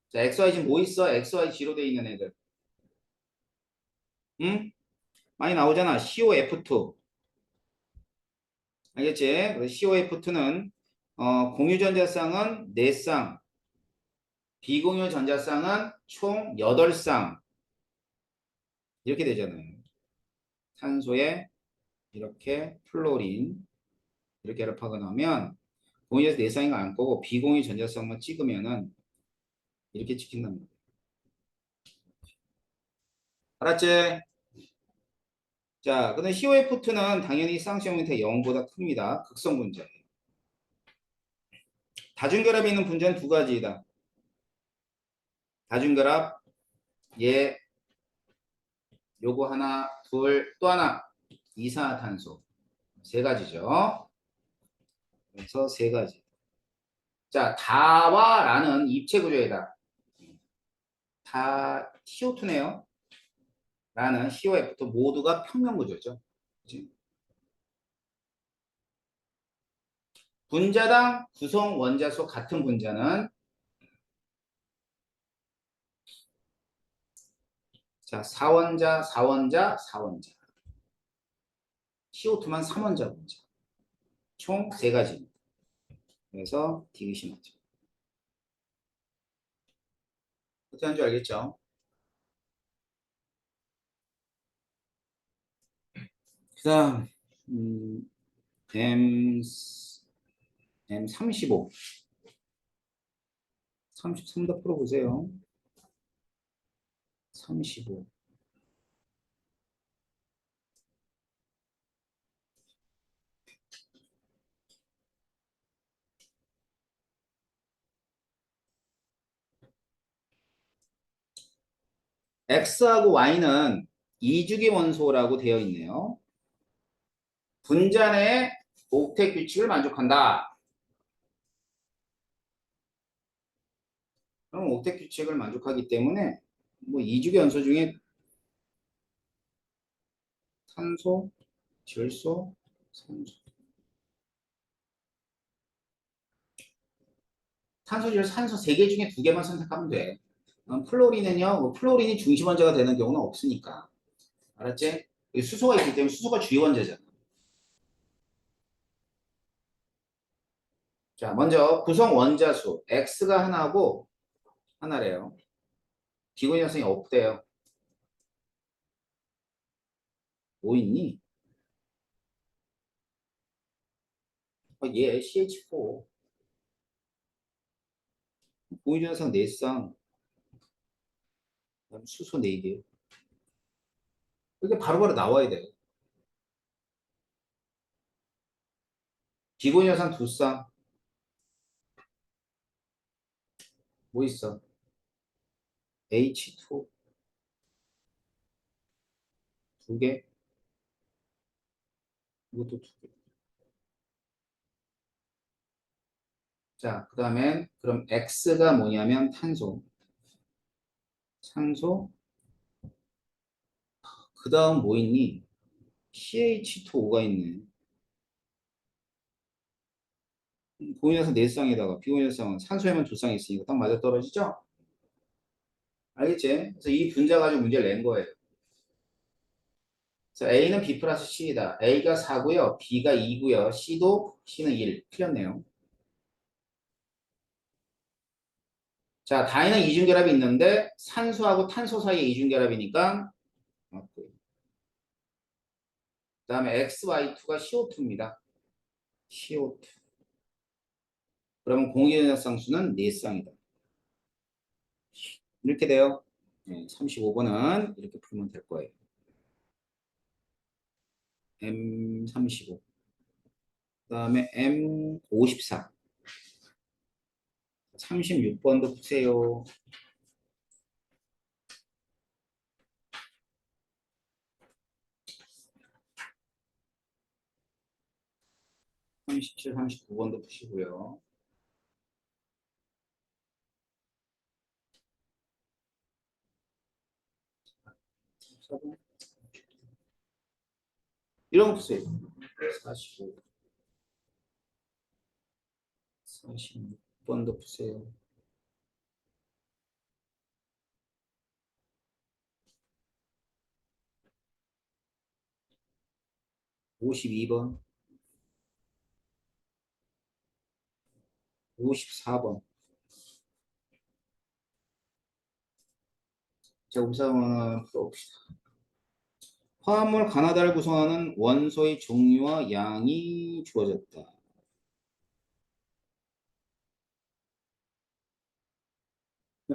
자, XYG 뭐 있어? XYG로 돼 있는 애들. 응? 많이 나오잖아. COF2. 알겠지? 그래서 COF2는 공유 전자쌍은 4쌍, 비공유 전자쌍은 총 8쌍. 이렇게 되잖아요. 탄소에 이렇게 플로린 이렇게 결합하고 나면 공유에서 4쌍이가 안 거고 비공유 전자쌍만 찍으면은 이렇게 찍힌단 말이야. 알았지? 자, 근데 COF2는 당연히 쌍시형 밑에 0보다 큽니다. 극성 분자예요. 다중결합이 있는 분자는 두 가지이다. 다중결합, 얘, 요거 하나, 둘, 또 하나. 이산화탄소. 3가지죠. 그래서 3가지. 자, 다와 라는 입체 구조이다. 다 CO2네요. 라는 COF2 모두가 평면 구조죠. 그치? 분자당 구성 원자수 같은 분자는 자, 4원자, 4원자, 4원자. CO2만 3원자 분자. 총 3가지입니다. 그래서 디귿이 맞죠. 어떻게 하는 줄 알겠죠? 그 다음 M35 33도 풀어보세요. 35 X하고 Y는 이주기 원소라고 되어 있네요. 분자 내 옥텟 규칙을 만족한다. 그럼 옥텟 규칙을 만족하기 때문에 뭐 이주기 원소 중에 탄소, 질소, 산소. 탄소, 질소, 산소 3개 중에 2개만 선택하면 돼. 플로린은요, 뭐 플로린이 중심 원자가 되는 경우는 없으니까. 알았지? 수소가 있기 때문에 수소가 주요 원자잖아. 자, 먼저 구성 원자수 X가 하나고 하나래요. 비곤연성이 없대요. 뭐 있니? 얘 CH4 고유전성 4쌍 수소 4개. 이게 바로바로 나와야 돼요. 비곤연성 2쌍 뭐 있어? H2 2개 이것도 2개. 자, 그 다음에 그럼 X가 뭐냐면 탄소. 산소 그 다음 뭐 있니? CH2O가 있네. 고인에서 4쌍에다가 비고인에서 산소에만 2쌍 있으니까 딱 맞아 떨어지죠? 알겠지? 그래서 이 분자 가지고 문제를 낸 거예요. 그래서 A는 B 플러스 C이다. A가 4고요. B가 2고요. C는 1. 틀렸네요. 자, 다이는 이중결합이 있는데 산소하고 탄소 사이에 이중결합이니까 맞고요. 그 다음에 XY2가 CO2입니다. CO2. 그러면 공유연합상수는 4쌍이다. 이렇게 돼요. 네, 35번은 이렇게 풀면 될 거예요. M35. 그 다음에 M54. 36번도 푸세요. 37, 39번도 푸시고요. 이런 거 푸세요. 45, 46번도 푸세요. 52번, 54번. 자, 우선 풀어봅시다. 화합물 가나다를 구성하는 원소의 종류와 양이 주어졌다.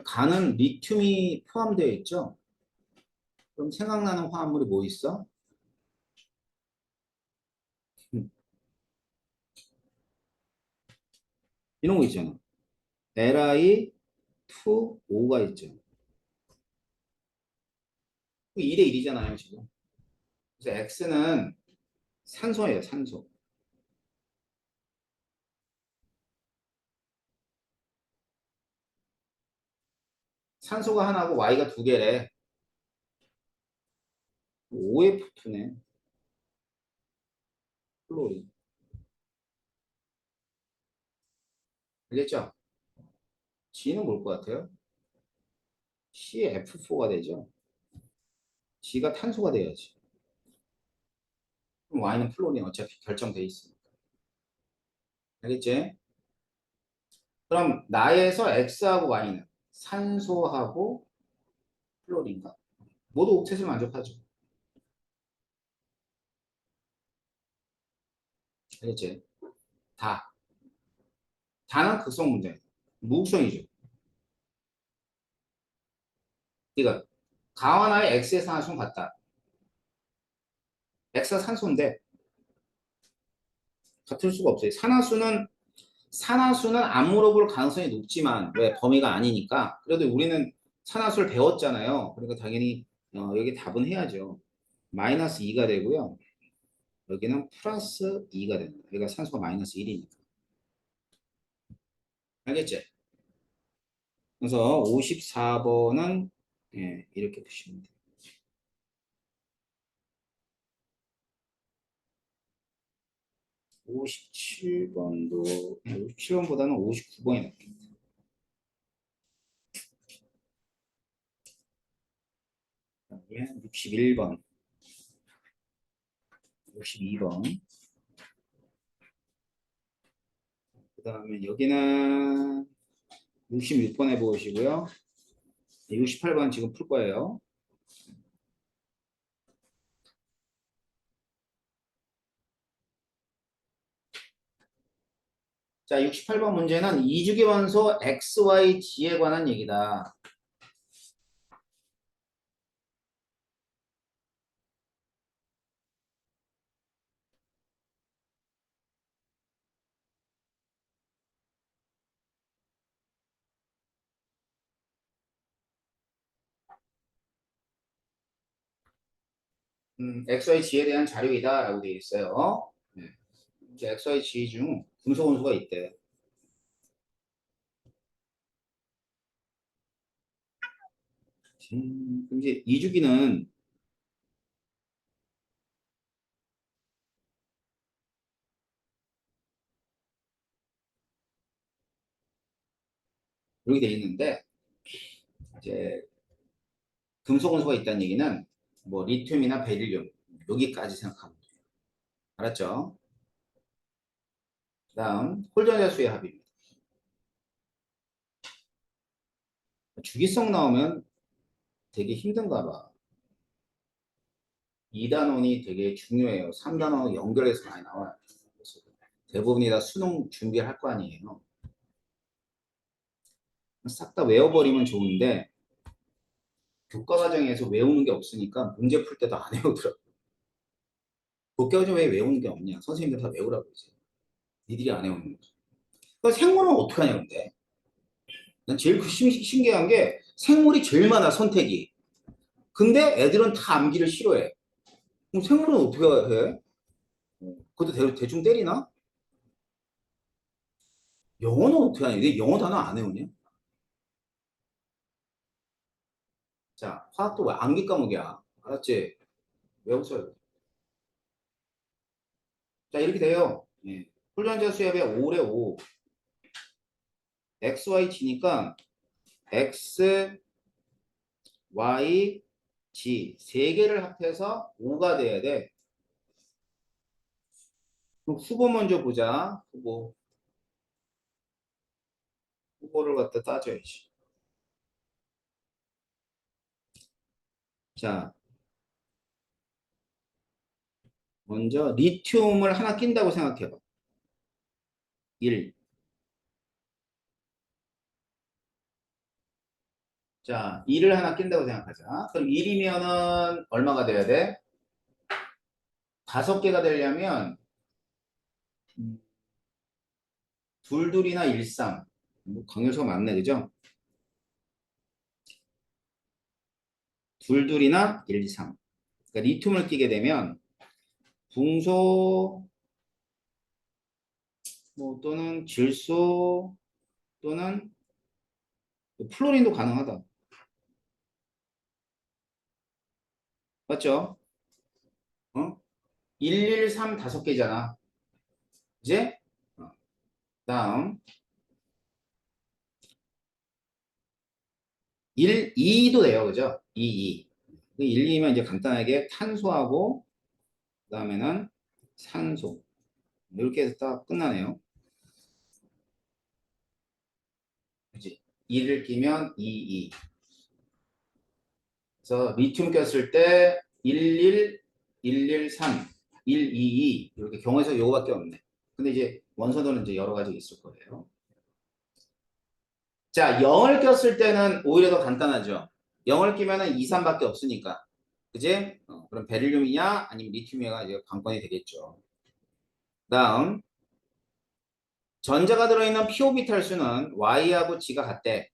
간은 리튬이 포함되어 있죠? 그럼 생각나는 화합물이 뭐 있어? 이런 거 있잖아. Li2O가 있죠. 1대 1이잖아요, 지금. 그래서 X는 산소예요, 산소. 산소가 하나고 Y가 두 개래. OF2네. 플로린. 알겠죠? G는 뭘 것 같아요? CF4가 되죠. G가 탄소가 돼야지. 그럼 Y는 플로린 어차피 결정돼 있으니까. 알겠지? 그럼 나에서 X하고 Y는 산소하고 플로린가? 모두 옥텟을 만족하죠. 알겠지? 다. 다는 극성 문제. 무극성이죠. 그러니까 가와나의 X의 산화수는 같다. X가 산소인데 같을 수가 없어요. 산화수는 안 물어볼 가능성이 높지만 왜 범위가 아니니까 그래도 우리는 산화수를 배웠잖아요. 그러니까 당연히 여기 답은 해야죠. 마이너스 2가 되고요. 여기는 플러스 2가 됩니다. 여기가 산소가 마이너스 1이니까. 알겠지? 그래서 54번은 예, 이렇게 보시면 돼요. 57번도 57번보다는 59번이 낫겠다. 61번, 62번. 그 다음에 여기는 66번 해보시고요. 68번 지금 풀 거예요. 자, 68번 문제는 이주기 원소 XYG에 관한 얘기다. XYG에 대한 자료이다 라고 되어 있어요. 네. 이제 XYG 중 금속 원소가 있대. 이제 이주기는 이렇게 되어 있는데 이제 금속 원소가 있다는 얘기는 뭐 리튬이나 베릴륨 여기까지 생각하면 돼요. 알았죠? 다음 홀전자수의 합입니다. 주기성 나오면 되게 힘든가 봐. 2단원이 되게 중요해요. 3단원 연결해서 많이 나와요. 그래서 대부분이 다 수능 준비를 할 거 아니에요. 싹 다 외워버리면 좋은데 교과 과정에서 외우는 게 없으니까 문제 풀 때도 안 외우더라고. 교과 과정에 왜 외우는 게 없냐? 선생님들 다 외우라고 그러지. 니들이 안 외우는 거지. 그 생물은 어떻게 하냐 근데? 난 제일 신기한 게 생물이 제일 많아 선택이. 근데 애들은 다 암기를 싫어해. 그럼 생물은 어떻게 해? 그것도 대충 때리나? 영어는 어떻게 하냐? 내 영어 단어 안 외우냐? 자, 화학도 왜 암기 과목이야? 알았지? 외웠어요. 자, 이렇게 돼요. 예. 훈련자 수협의 5래 5. x, y, g니까 x, y, g 세 개를 합해서 5가 돼야 돼. 그럼 후보 먼저 보자. 후보를 갖다 따져야지. 자, 먼저 리튬을 하나 낀다고 생각해봐. 1. 자, 2를 하나 낀다고 생각하자. 그럼 1이면은 얼마가 돼야 돼? 5개가 되려면 둘둘이나 1, 3. 뭐 강요수가 많네, 그죠? 둘둘이나 1, 3. 그러니까 리튬을 끼게 되면 붕소 뭐 또는 질소 또는 플로린도 가능하다. 맞죠? 어? 113 5개잖아. 이제 다음 1, 2도 돼요. 그죠? 2, 2. 1, 2면 이제 간단하게 탄소하고 그다음에는 산소. 이렇게 해서 딱 끝나네요. 그지? 2를 끼면 2, 2. 그래서 리튬 꼈을 때 11, 113, 122 이렇게 경우에서 요거밖에 없네. 근데 이제 원소들은 이제 여러 가지 있을 거예요. 자, 0을 꼈을 때는 오히려 더 간단하죠. 0을 끼면은 2, 3밖에 없으니까. 그지? 그럼 베릴륨이냐 아니면 리튬이냐가 이제 관건이 되겠죠. 다음 전자가 들어있는 p 오비탈 수는 Y하고 G가 같대.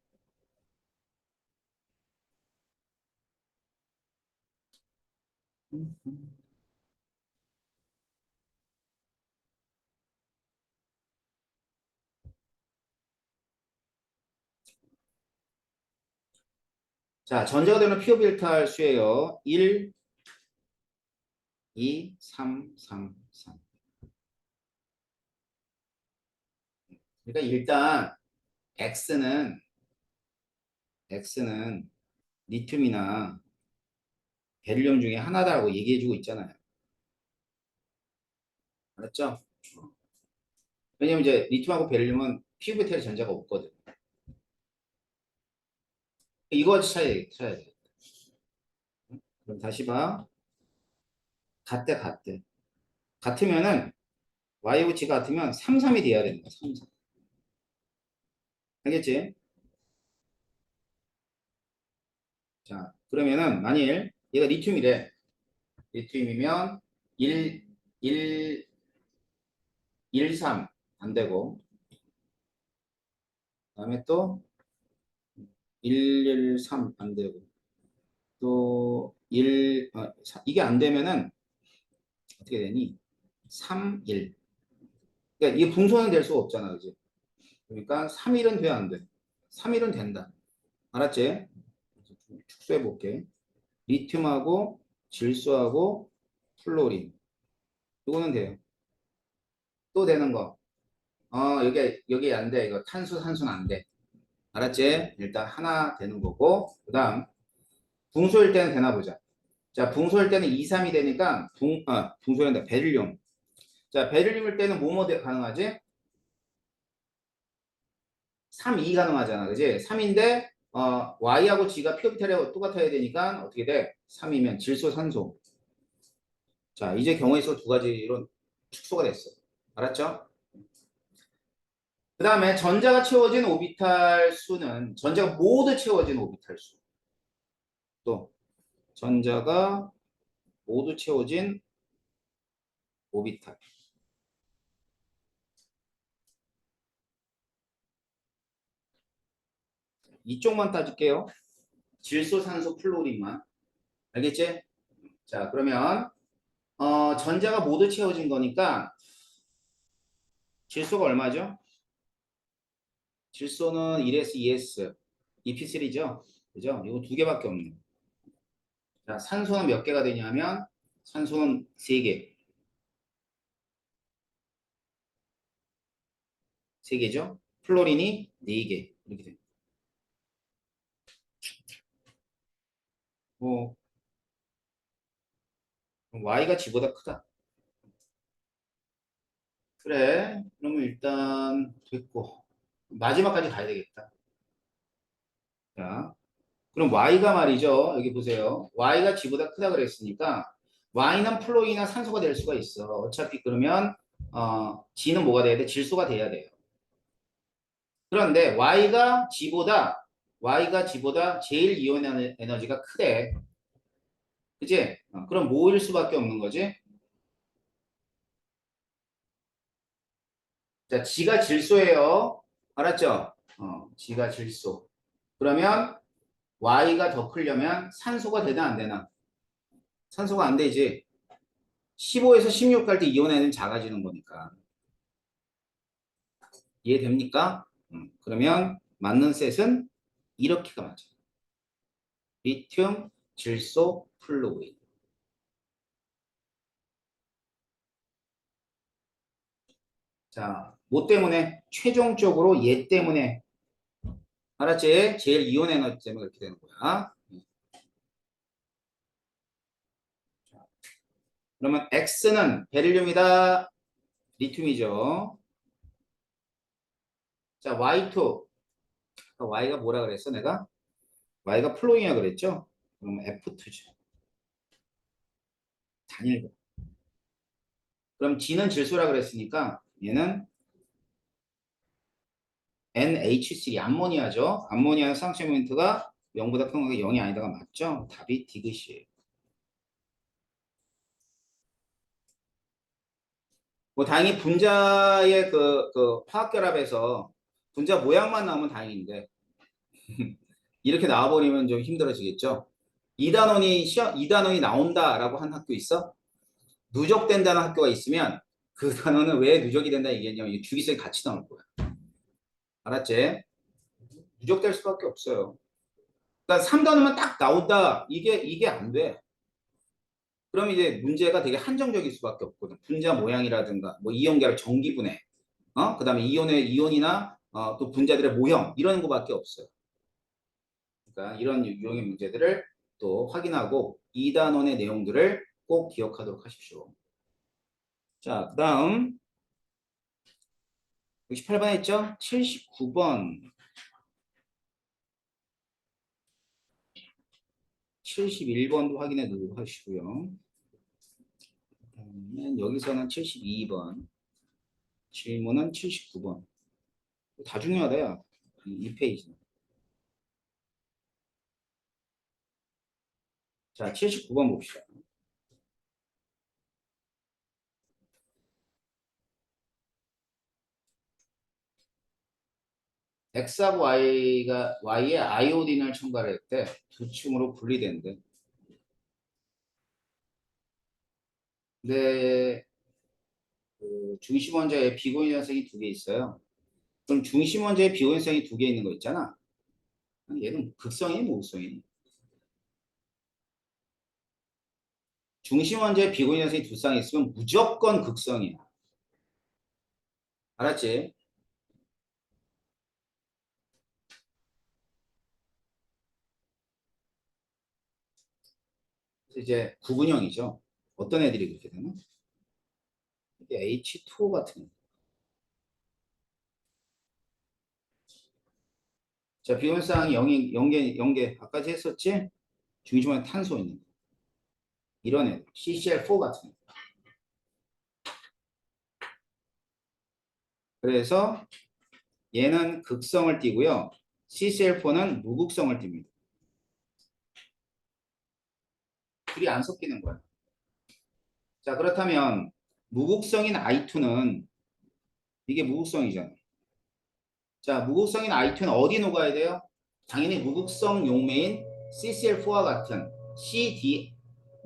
자, 전자가 되는 p 오비탈 수예요. 1, 2, 3, 3, 3. 그러니까 일단 X는 리튬이나 베릴륨 중에 하나다라고 얘기해주고 있잖아요. 알았죠? 왜냐면 이제 리튬하고 베릴륨은 PVT의 전자가 없거든. 이거 찾아야 돼. 그럼 다시 봐. 같대. 같으면은 Y하고 G 같으면 3, 3이 돼야 됩니다. 3, 3. 알겠지? 자, 그러면은 만일 얘가 리튬이래. 리튬이면 1, 1, 1, 3 안 되고 그다음에 또 1, 1, 3 안 되고 또 1, 이게 안 되면은 어떻게 되니? 3, 1. 그러니까 이게 분소는 될 수가 없잖아. 그지? 그러니까 3일은 돼, 안 돼? 3일은 된다. 알았지? 축소해 볼게. 리튬하고 질소하고 플로린. 이거는 돼요. 또 되는 거. 여기 안 돼. 이거 탄소, 산소는 안 돼. 알았지? 일단 하나 되는 거고. 그 다음, 붕소일 때는 되나 보자. 자, 붕소일 때는 2, 3이 되니까, 붕소인데 베릴륨. 자, 베릴륨일 때는 뭐뭐 가능하지? 3, 2 가능하잖아. 그지? 3인데, Y하고 G가 피오비탈하고 똑같아야 되니까 어떻게 돼? 3이면 질소, 산소. 자, 이제 경우의 수 두 가지로 축소가 됐어. 알았죠? 그 다음에 전자가 채워진 오비탈 수는 전자가 모두 채워진 오비탈 수. 또 전자가 모두 채워진 오비탈. 이쪽만 따질게요. 질소, 산소, 플로린만. 알겠지? 자, 그러면 전자가 모두 채워진 거니까 질소가 얼마죠? 질소는 1s, 2s, EP3죠? 그죠? 이거 두 개밖에 없네. 자, 산소는 몇 개가 되냐면 산소는 3개. 3개죠? 플로린이 4개. 이렇게 됩니다. 뭐 Y가 G보다 크다. 그래. 그러면 일단 됐고 마지막까지 가야 되겠다. 자, 그럼 Y가 말이죠. 여기 보세요. Y가 G보다 크다 그랬으니까 Y는 플로이나 산소가 될 수가 있어. 어차피 그러면 G는 뭐가 돼야 돼? 질소가 돼야 돼요. 그런데 Y가 G보다 제일 이온 에너지가 크대. 그치? 그럼 뭐일 수밖에 없는 거지? 자, G가 질소예요. 알았죠? G가 질소. 그러면 Y가 더 크려면 산소가 되나 안 되나? 산소가 안 되지. 15에서 16 갈 때 이온 에너지는 작아지는 거니까. 이해됩니까? 그러면 맞는 셋은 이렇게가 맞아요. 리튬, 질소, 플루오rid. 자, 뭐 때문에? 최종적으로 얘 때문에. 알았지? 제일 이온 에너지 때문에 그렇게 되는 거야. 그러면 X는 베릴륨이다. 리튬이죠. 자, Y2. Y가 뭐라 그랬어, 내가? Y가 플로잉이라 그랬죠? 그럼 F2죠. 단일고. 그럼 G는 질소라 그랬으니까 얘는 NH3 암모니아죠. 암모니아 상쇄 모멘트가 0보다 큰 거가 0이 아니다가 맞죠? 답이 디귿이에요. 뭐 다행히 분자의 그 화학결합에서 분자 모양만 나오면 다행인데 이렇게 나와버리면 좀 힘들어지겠죠. 2단원이 나온다라고 한 학교 있어? 누적된다는 학교가 있으면 그 단원은 왜 누적이 된다 얘기했냐면 주기성이 같이 나올 거야. 알았지? 누적될 수밖에 없어요. 그러니까 3단원만 딱 나온다. 이게 안 돼. 그럼 이제 문제가 되게 한정적일 수밖에 없거든. 분자 모양이라든가 뭐 이온계열 전기분해, 그다음에 이온이나 또 분자들의 모형 이런 거밖에 없어요. 그러니까 이런 유형의 문제들을 또 확인하고 2단원의 내용들을 꼭 기억하도록 하십시오. 자, 그다음 68번 했죠? 79번. 71번도 확인해 두도록 하시고요. 여기서는 72번. 질문은 79번. 다 중요하다, 야. 이 페이지는. 자, 79번 봅시다. X하고 Y에 아이오딘을 첨가할 때 두 층으로 분리된대. 근데 그 중심원자에 비고인산성이 두 개 있어요. 그럼 중심원자에 비고인산성이 두 개 있는 거 있잖아. 얘는 극성이니 모극성이니? 중심원자에 비고인산성이 두 쌍이 있으면 무조건 극성이야. 알았지? 이제 구분형이죠. 어떤 애들이 그렇게 되나? 이게 H2O 같은 애. 자, 비온쌍이 0개 아까지 했었지? 중심원에 탄소 있는 거. 이런 애들. CCl4 같은 애. 그래서 얘는 극성을 띠고요. CCl4는 무극성을 띱니다. 둘이 안 섞이는 거야. 자, 그렇다면 무극성인 I2는 이게 무극성이잖아. 자, 무극성인 I2는 어디 녹아야 돼요? 당연히 무극성 용매인 CCl4와 같은 CD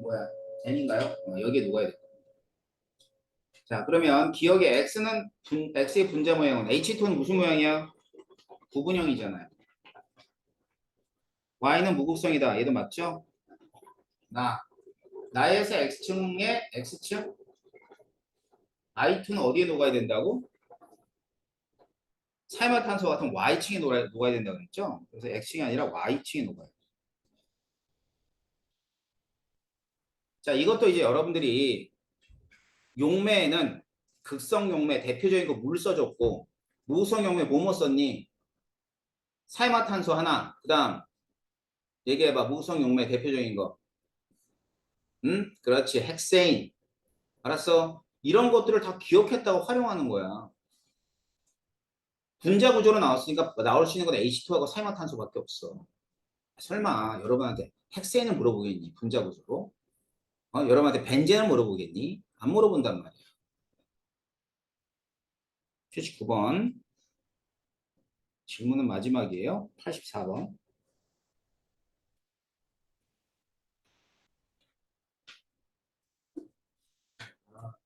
뭐야? N인가요? 여기에 녹아야 돼. 자, 그러면 기억의 X의 분자 모양은 H2는 무슨 모양이야? 구분형이잖아요. Y는 무극성이다. 얘도 맞죠? 나에서 X층에 X층 I2는 어디에 녹아야 된다고? 사이마탄소 같은 Y층에 녹아야 된다고 그랬죠? 그래서 X층이 아니라 Y층에 녹아요. 자, 이것도 이제 여러분들이 용매에는 극성 용매 대표적인 거 물 써줬고 무극성 용매 뭐뭐 썼니? 사이마탄소 하나. 그 다음 얘기해봐. 무극성 용매 대표적인 거. 응? 그렇지. 헥세인. 알았어? 이런 것들을 다 기억했다고 활용하는 거야. 분자 구조로 나왔으니까 나올 수 있는 건 H2하고 사이마탄소밖에 없어. 설마 여러분한테 헥세인을 물어보겠니? 분자 구조로. 여러분한테 벤젠을 물어보겠니? 안 물어본단 말이야. 79번. 질문은 마지막이에요. 84번.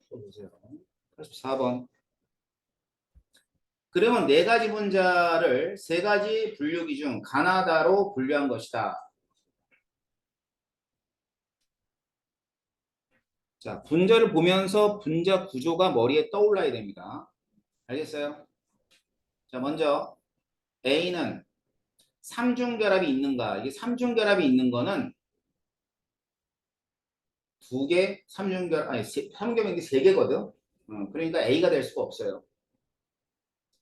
보세요. 84번. 그러면 네 가지 분자를 세 가지 분류기 중 가나다로 분류한 것이다. 자, 분자를 보면서 분자 구조가 머리에 떠올라야 됩니다. 알겠어요? 자, 먼저 A는 삼중결합이 있는가? 이게 삼중결합이 있는 거는 두 개, 삼중결합이 세 개거든. 그러니까 A가 될 수가 없어요.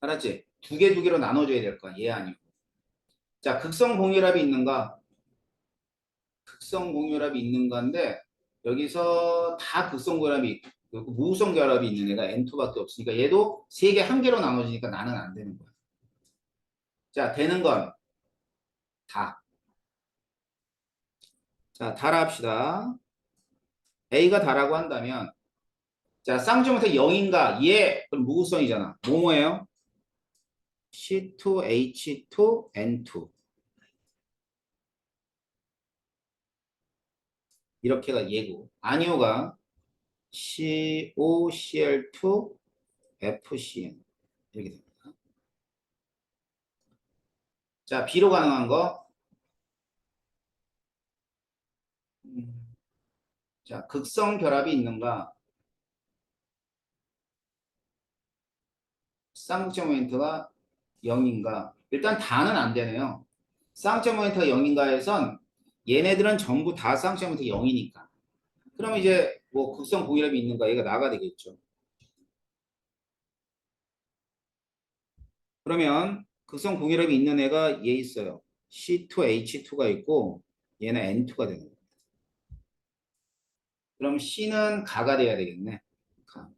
알았지? 두 개, 두 개로 나눠줘야 될 거야. 얘 아니고. 자, 극성 공유랍이 있는가? 극성 공유랍이 있는 건데 여기서 다 극성 결합이 있고 무극성 결합이 있는 애가 N2밖에 없으니까 얘도 세 개 한 개로 나눠지니까 나는 안 되는 거야. 자, 되는 건 다. 자, 다라 합시다. A가 다라고 한다면 자, 쌍점부터 0인가? 예. 그럼 무극성이잖아. 뭐뭐예요? C2H2N2 이렇게가 예고. 아니오가 COCl2FCN 이렇게 됩니다. 자, B로 가능한 거. 자, 극성 결합이 있는가? 쌍극점 모멘트가 0인가? 일단 다는 안 되네요. 쌍극점 모멘트가 0인가에선 얘네들은 전부 다 쌍극점 모멘트가 0이니까. 그러면 이제 뭐 극성 공유랍이 있는가? 얘가 나가 되겠죠. 그러면 극성 공유랍이 있는 애가 얘 있어요. C2H2가 있고 얘는 N2가 되는 거예요. 그럼 C는 가가 돼야 되겠네. 가.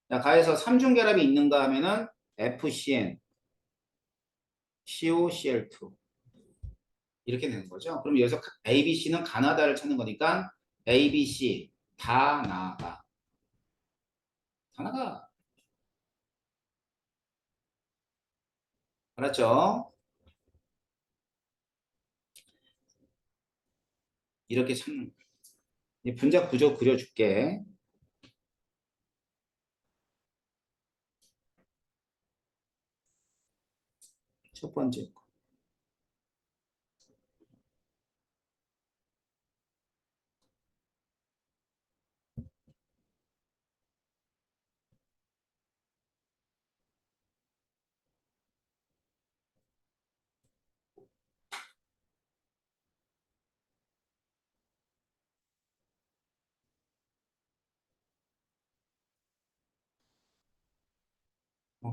자, 가에서 삼중결합이 있는가 하면은 FCN, COCl2 이렇게 되는 거죠. 그럼 여기서 A, B, C는 가나다를 찾는 거니까 A, B, C 다 나가. 다 나가. 알았죠? 이렇게 찾는 거야. 분자 구조 그려줄게. 첫 번째 거.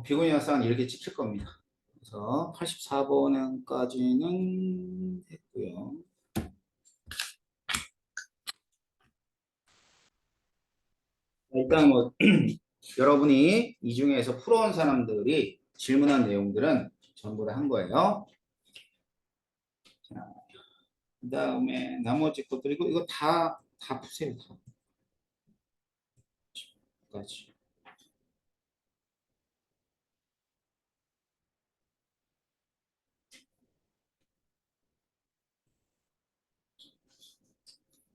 비구니 학생은 이렇게 찍힐 겁니다. 그래서 84번까지는 됐고요. 일단 뭐 여러분이 이 중에서 풀어온 사람들이 질문한 내용들은 전부 다 한 거예요. 자, 그다음에 나머지 것들 이거 다 푸세요. 다까지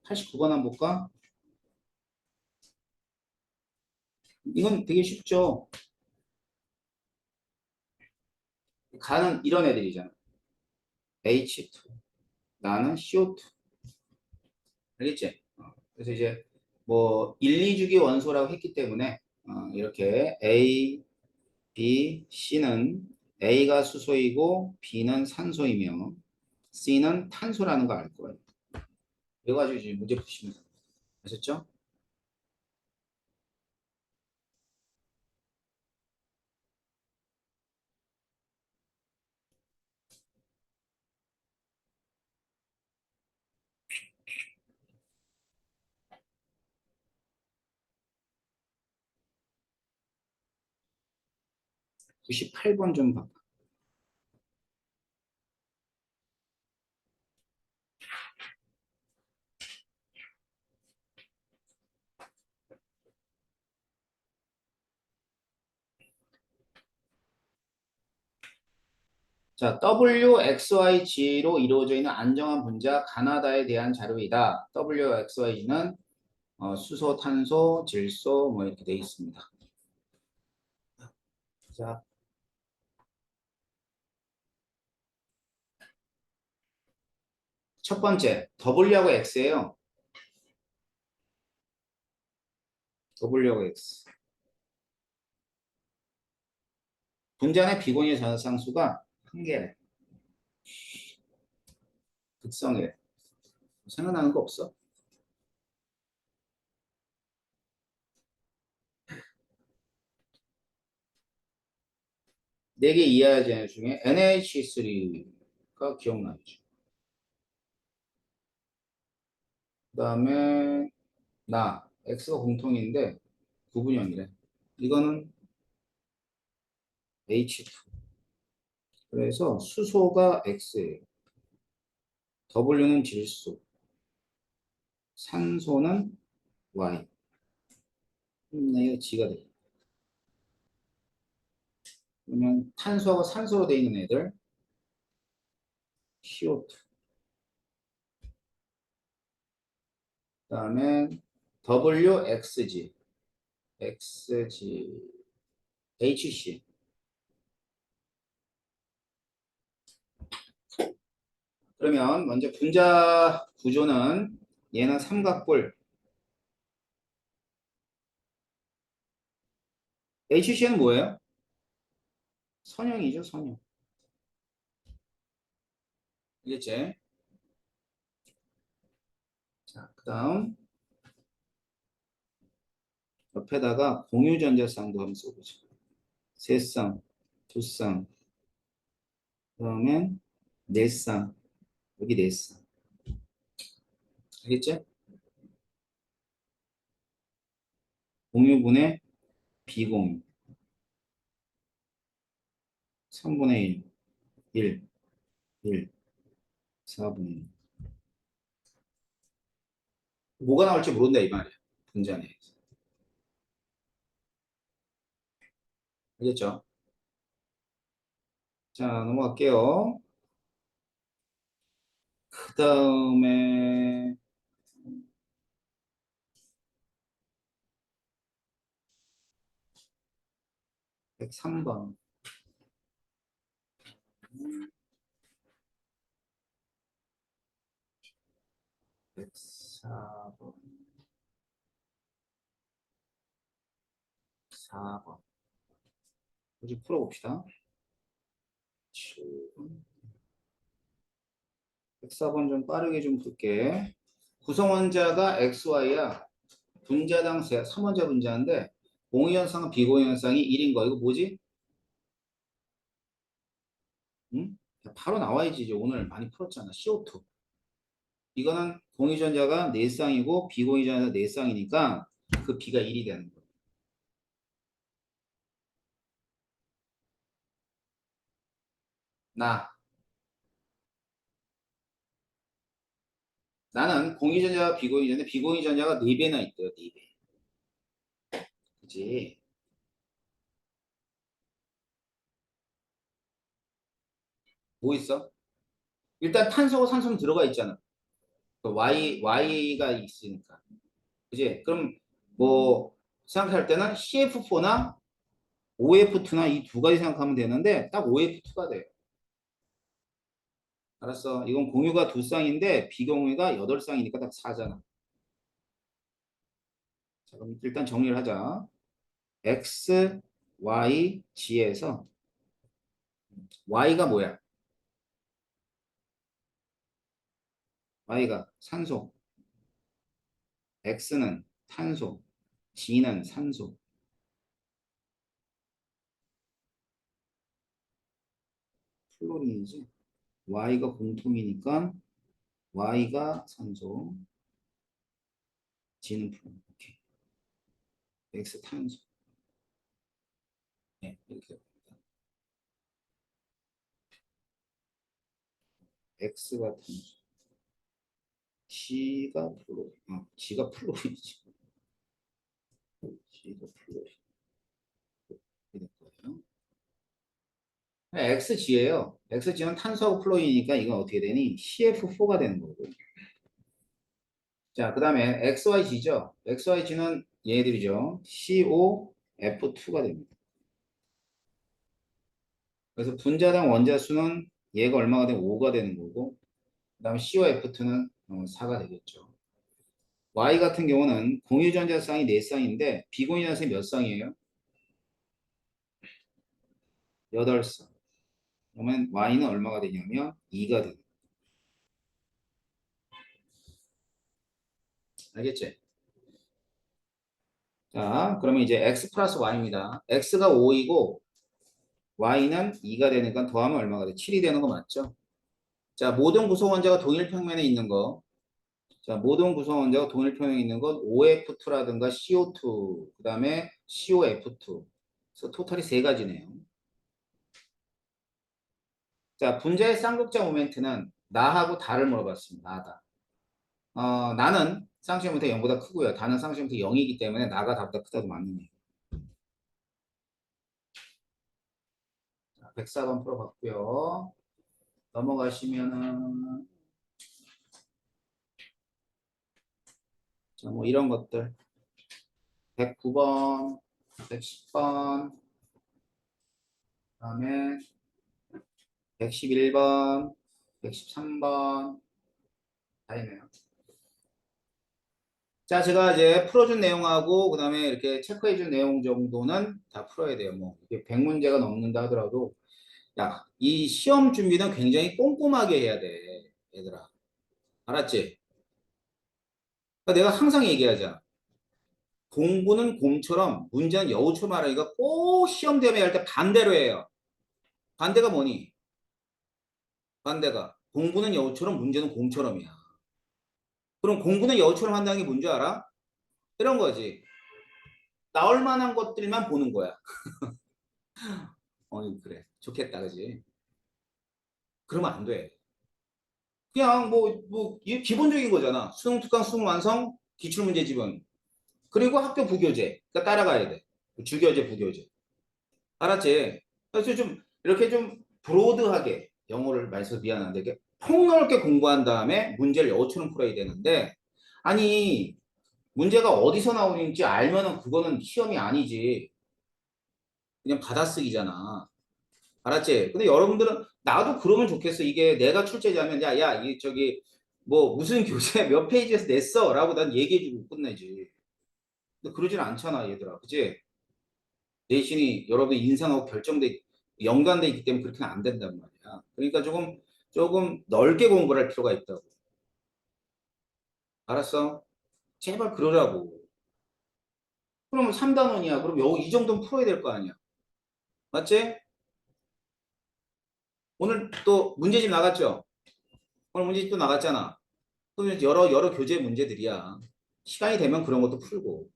89번 한번 볼까? 이건 되게 쉽죠. 가는 이런 애들이잖아. H2 나는 CO2 알겠지? 그래서 이제 뭐 1, 2주기 원소라고 했기 때문에 이렇게 A, B, C는 A가 수소이고 B는 산소이며 C는 탄소라는 거 알 거예요. 그래가지고 이제 문제 푸시면 돼요. 아셨죠? 98번 좀 봐. 자, WXYG로 이루어져 있는 안정한 분자 가나다에 대한 자료이다. WXYG는 수소, 탄소, 질소 뭐 이렇게 되어 있습니다. 자, 첫 번째 W하고 X예요. W하고 X. 분자 내 비공유 전화상수가 한 개래. 극성이래. 생각나는 거 없어? 네 개 이하의 제네 중에 NH3가 기억나죠. 그 다음에 X가 공통인데 구분이 아니래. 이거는 H2. 그래서 수소가 X예요. W는 질소, 산소는 Y. 이거 G가 돼. 그러면 탄소하고 산소로 되어 있는 애들 CO2. 그다음에 WXG, XG, HC. 그러면 먼저 분자 구조는 얘는 삼각뿔. HC는 뭐예요? 선형이죠, 선형. 알겠지? 자, 그다음 옆에다가 공유전자쌍도 한번 써보죠. 세 쌍, 두 쌍, 그러면 네 쌍, 여기 네 쌍. 알겠지? 공유분의 비공유. 3분의 1, 1, 4분의 1. 뭐가 나올지 모른다 이 말이야. 분자 내에서. 알겠죠? 자, 넘어갈게요. 그 다음에 103번. 104번. 4번. 우리 풀어봅시다. 7번. 104번 좀 빠르게 좀 볼게. 구성원자가 XY야. 분자당 3원자 분자인데 공유현상은 비공유현상이 1인 거. 이거 뭐지? 응? 바로 나와야지. 이제 오늘 많이 풀었잖아. CO2. 이거는 공유전자가 4쌍이고 비공유전자가 4쌍이니까 그 비가 1이 되는 거야. 나 나는 공유전자와 비공유전자, 비공유전자가 4배나 있대요. 4배. 그지? 뭐 있어? 일단 탄소와 산소는 들어가 있잖아. 그 Y가 있으니까. 그지? 그럼 뭐 생각할 때는 CF4나 OF2나 이 두 가지 생각하면 되는데 딱 OF2가 돼. 알았어. 이건 공유가 2쌍인데 비공유가 8쌍이니까 딱 4잖아. 자, 그럼 일단 정리를 하자. X, Y, G에서 Y가 뭐야? Y가 산소, X는 탄소, G는 산소. 플로린이지. Y가 공통이니까 Y가 산소, G는 플로린. 오케이. X 탄소. 네, 이렇게. X가 탄소, G가 플로린. G가 플로린이지. G가 플로린. 이렇게 될 거예요. XG예요. XG는 탄소하고 플로린이니까 이건 어떻게 되니? CF4가 되는 거고. 자, 그 다음에 XYG죠. XYG는 얘들이죠. COF2가 됩니다. 그래서 분자당 원자 수는 얘가 얼마가 되면 5가 되는 거고, 그 다음에 COF2는 4가 되겠죠. Y 같은 경우는 공유전자 쌍이 4쌍인데 비공유전자 쌍이 몇 쌍이에요? 8쌍. 그러면 Y는 얼마가 되냐면 2가 되는 거예요. 알겠지? 자, 그러면 이제 X 플러스 Y입니다. X가 5이고 Y는 2가 되니까 더하면 얼마가 돼? 7이 되는 거 맞죠? 자, 모든 구성 원자가 동일 평면에 있는 거. 자, 모든 구성 원자가 동일 평면에 있는 건 OF2라든가 CO2, 그 다음에 COF2. 그래서 토탈이 세 가지네요. 자, 분자의 쌍극자 모멘트는 나하고 다를 물어봤습니다. 나다. 나는 쌍시모멘트 0보다 크고요. 다는 쌍시모멘트 0이기 때문에 나가 다보다 크다도 맞는 얘기. 104번 풀어봤고요. 넘어가시면은 자, 뭐 이런 것들 109번, 110번, 그다음에 111번, 113번 다 있네요. 자, 제가 이제 풀어준 내용하고 그다음에 이렇게 체크해준 내용 정도는 다 풀어야 돼요. 뭐 이게 100문제가 넘는다 하더라도 야, 이 시험 준비는 굉장히 꼼꼼하게 해야 돼, 얘들아. 알았지? 그러니까 내가 항상 얘기하자. 공부는 곰처럼 문제는 여우처럼 하라니까 꼭 시험 대회 할 때 반대로 해요. 반대가 뭐니? 반대가 공부는 여우처럼 문제는 곰처럼이야. 그럼 공부는 여우처럼 한다는 게 뭔지 알아? 이런 거지. 나올 만한 것들만 보는 거야. 그래. 좋겠다, 그지? 그러면 안 돼. 그냥 이게 기본적인 거잖아. 수능 특강 수능 완성, 기출문제 지분. 그리고 학교 부교재. 그러니까 따라가야 돼. 주교재, 부교재. 알았지? 그래서 좀, 이렇게 좀 브로드하게, 영어를 많이 써서 미안한데, 이렇게 폭넓게 공부한 다음에 문제를 여우처럼 풀어야 되는데, 아니, 문제가 어디서 나오는지 알면은 그거는 시험이 아니지. 그냥 받아쓰기잖아. 알았지? 근데 여러분들은 나도 그러면 좋겠어. 이게 내가 출제자면 이 저기 뭐 무슨 교재 몇 페이지에서 냈어 라고 난 얘기해주고 끝내지. 근데 그러진 않잖아 얘들아. 그치? 내신이 여러분의 인상하고 연관돼 있기 때문에 그렇게는 안 된단 말이야. 그러니까 조금 넓게 공부를 할 필요가 있다고. 알았어? 제발 그러라고. 그러면 3단원이야. 그럼 이 정도는 풀어야 될 거 아니야. 맞지? 오늘 또 문제집 나갔죠? 오늘 문제집 또 나갔잖아. 그러면 여러 교재 문제들이야. 시간이 되면 그런 것도 풀고.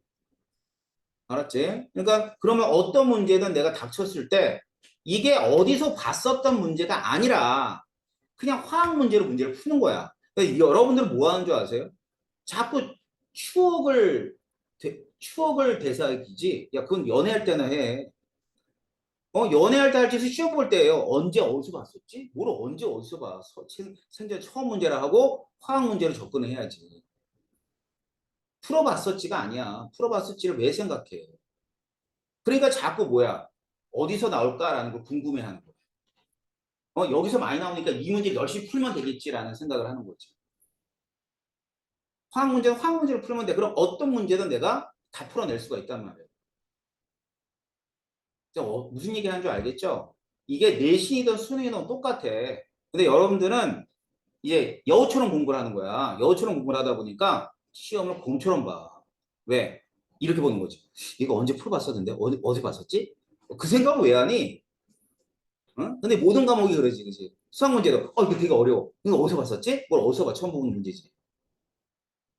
알았지? 그러니까 그러면 어떤 문제든 내가 닥쳤을 때 이게 어디서 봤었던 문제가 아니라 그냥 화학 문제로 문제를 푸는 거야. 여러분들은 뭐 하는 줄 아세요? 자꾸 추억을 되살리지. 야, 그건 연애할 때나 해. 연애할 때 할 짓을 시험 볼 때예요. 언제 어디서 봤었지? 뭘 언제 어디서 봐? 생전 처음 문제라 하고 화학 문제로 접근을 해야지. 풀어봤었지가 아니야. 풀어봤었지를 왜 생각해? 그러니까 자꾸 뭐야? 어디서 나올까라는 걸 궁금해하는 거야. 여기서 많이 나오니까 이 문제를 열심히 풀면 되겠지라는 생각을 하는 거지. 화학 문제는 화학 문제를 풀면 돼. 그럼 어떤 문제든 내가 다 풀어낼 수가 있단 말이에요. 무슨 얘기 하는 줄 알겠죠? 이게 내신이든 수능이든 똑같아. 근데 여러분들은 이제 여우처럼 공부를 하는 거야. 여우처럼 공부를 하다 보니까 시험을 곰처럼 봐. 왜? 이렇게 보는 거지. 이거 언제 풀어봤었는데? 어디 봤었지? 그 생각을 왜 하니? 응? 근데 모든 과목이 그러지, 그지? 수학 문제도, 이거 되게 어려워. 이거 어디서 봤었지? 뭘 어디서 봐? 처음 보는 문제지.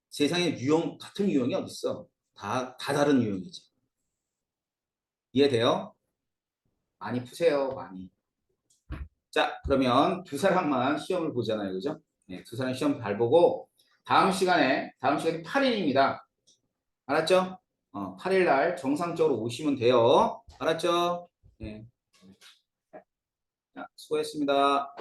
세상에 같은 유형이 어딨어? 다 다른 유형이지. 이해돼요? 많이 푸세요, 많이. 자, 그러면 두 사람만 시험을 보잖아요, 그죠? 네, 두 사람 시험 잘 보고, 다음 시간에 8일입니다. 알았죠? 8일 날 정상적으로 오시면 돼요. 알았죠? 네. 자, 수고했습니다.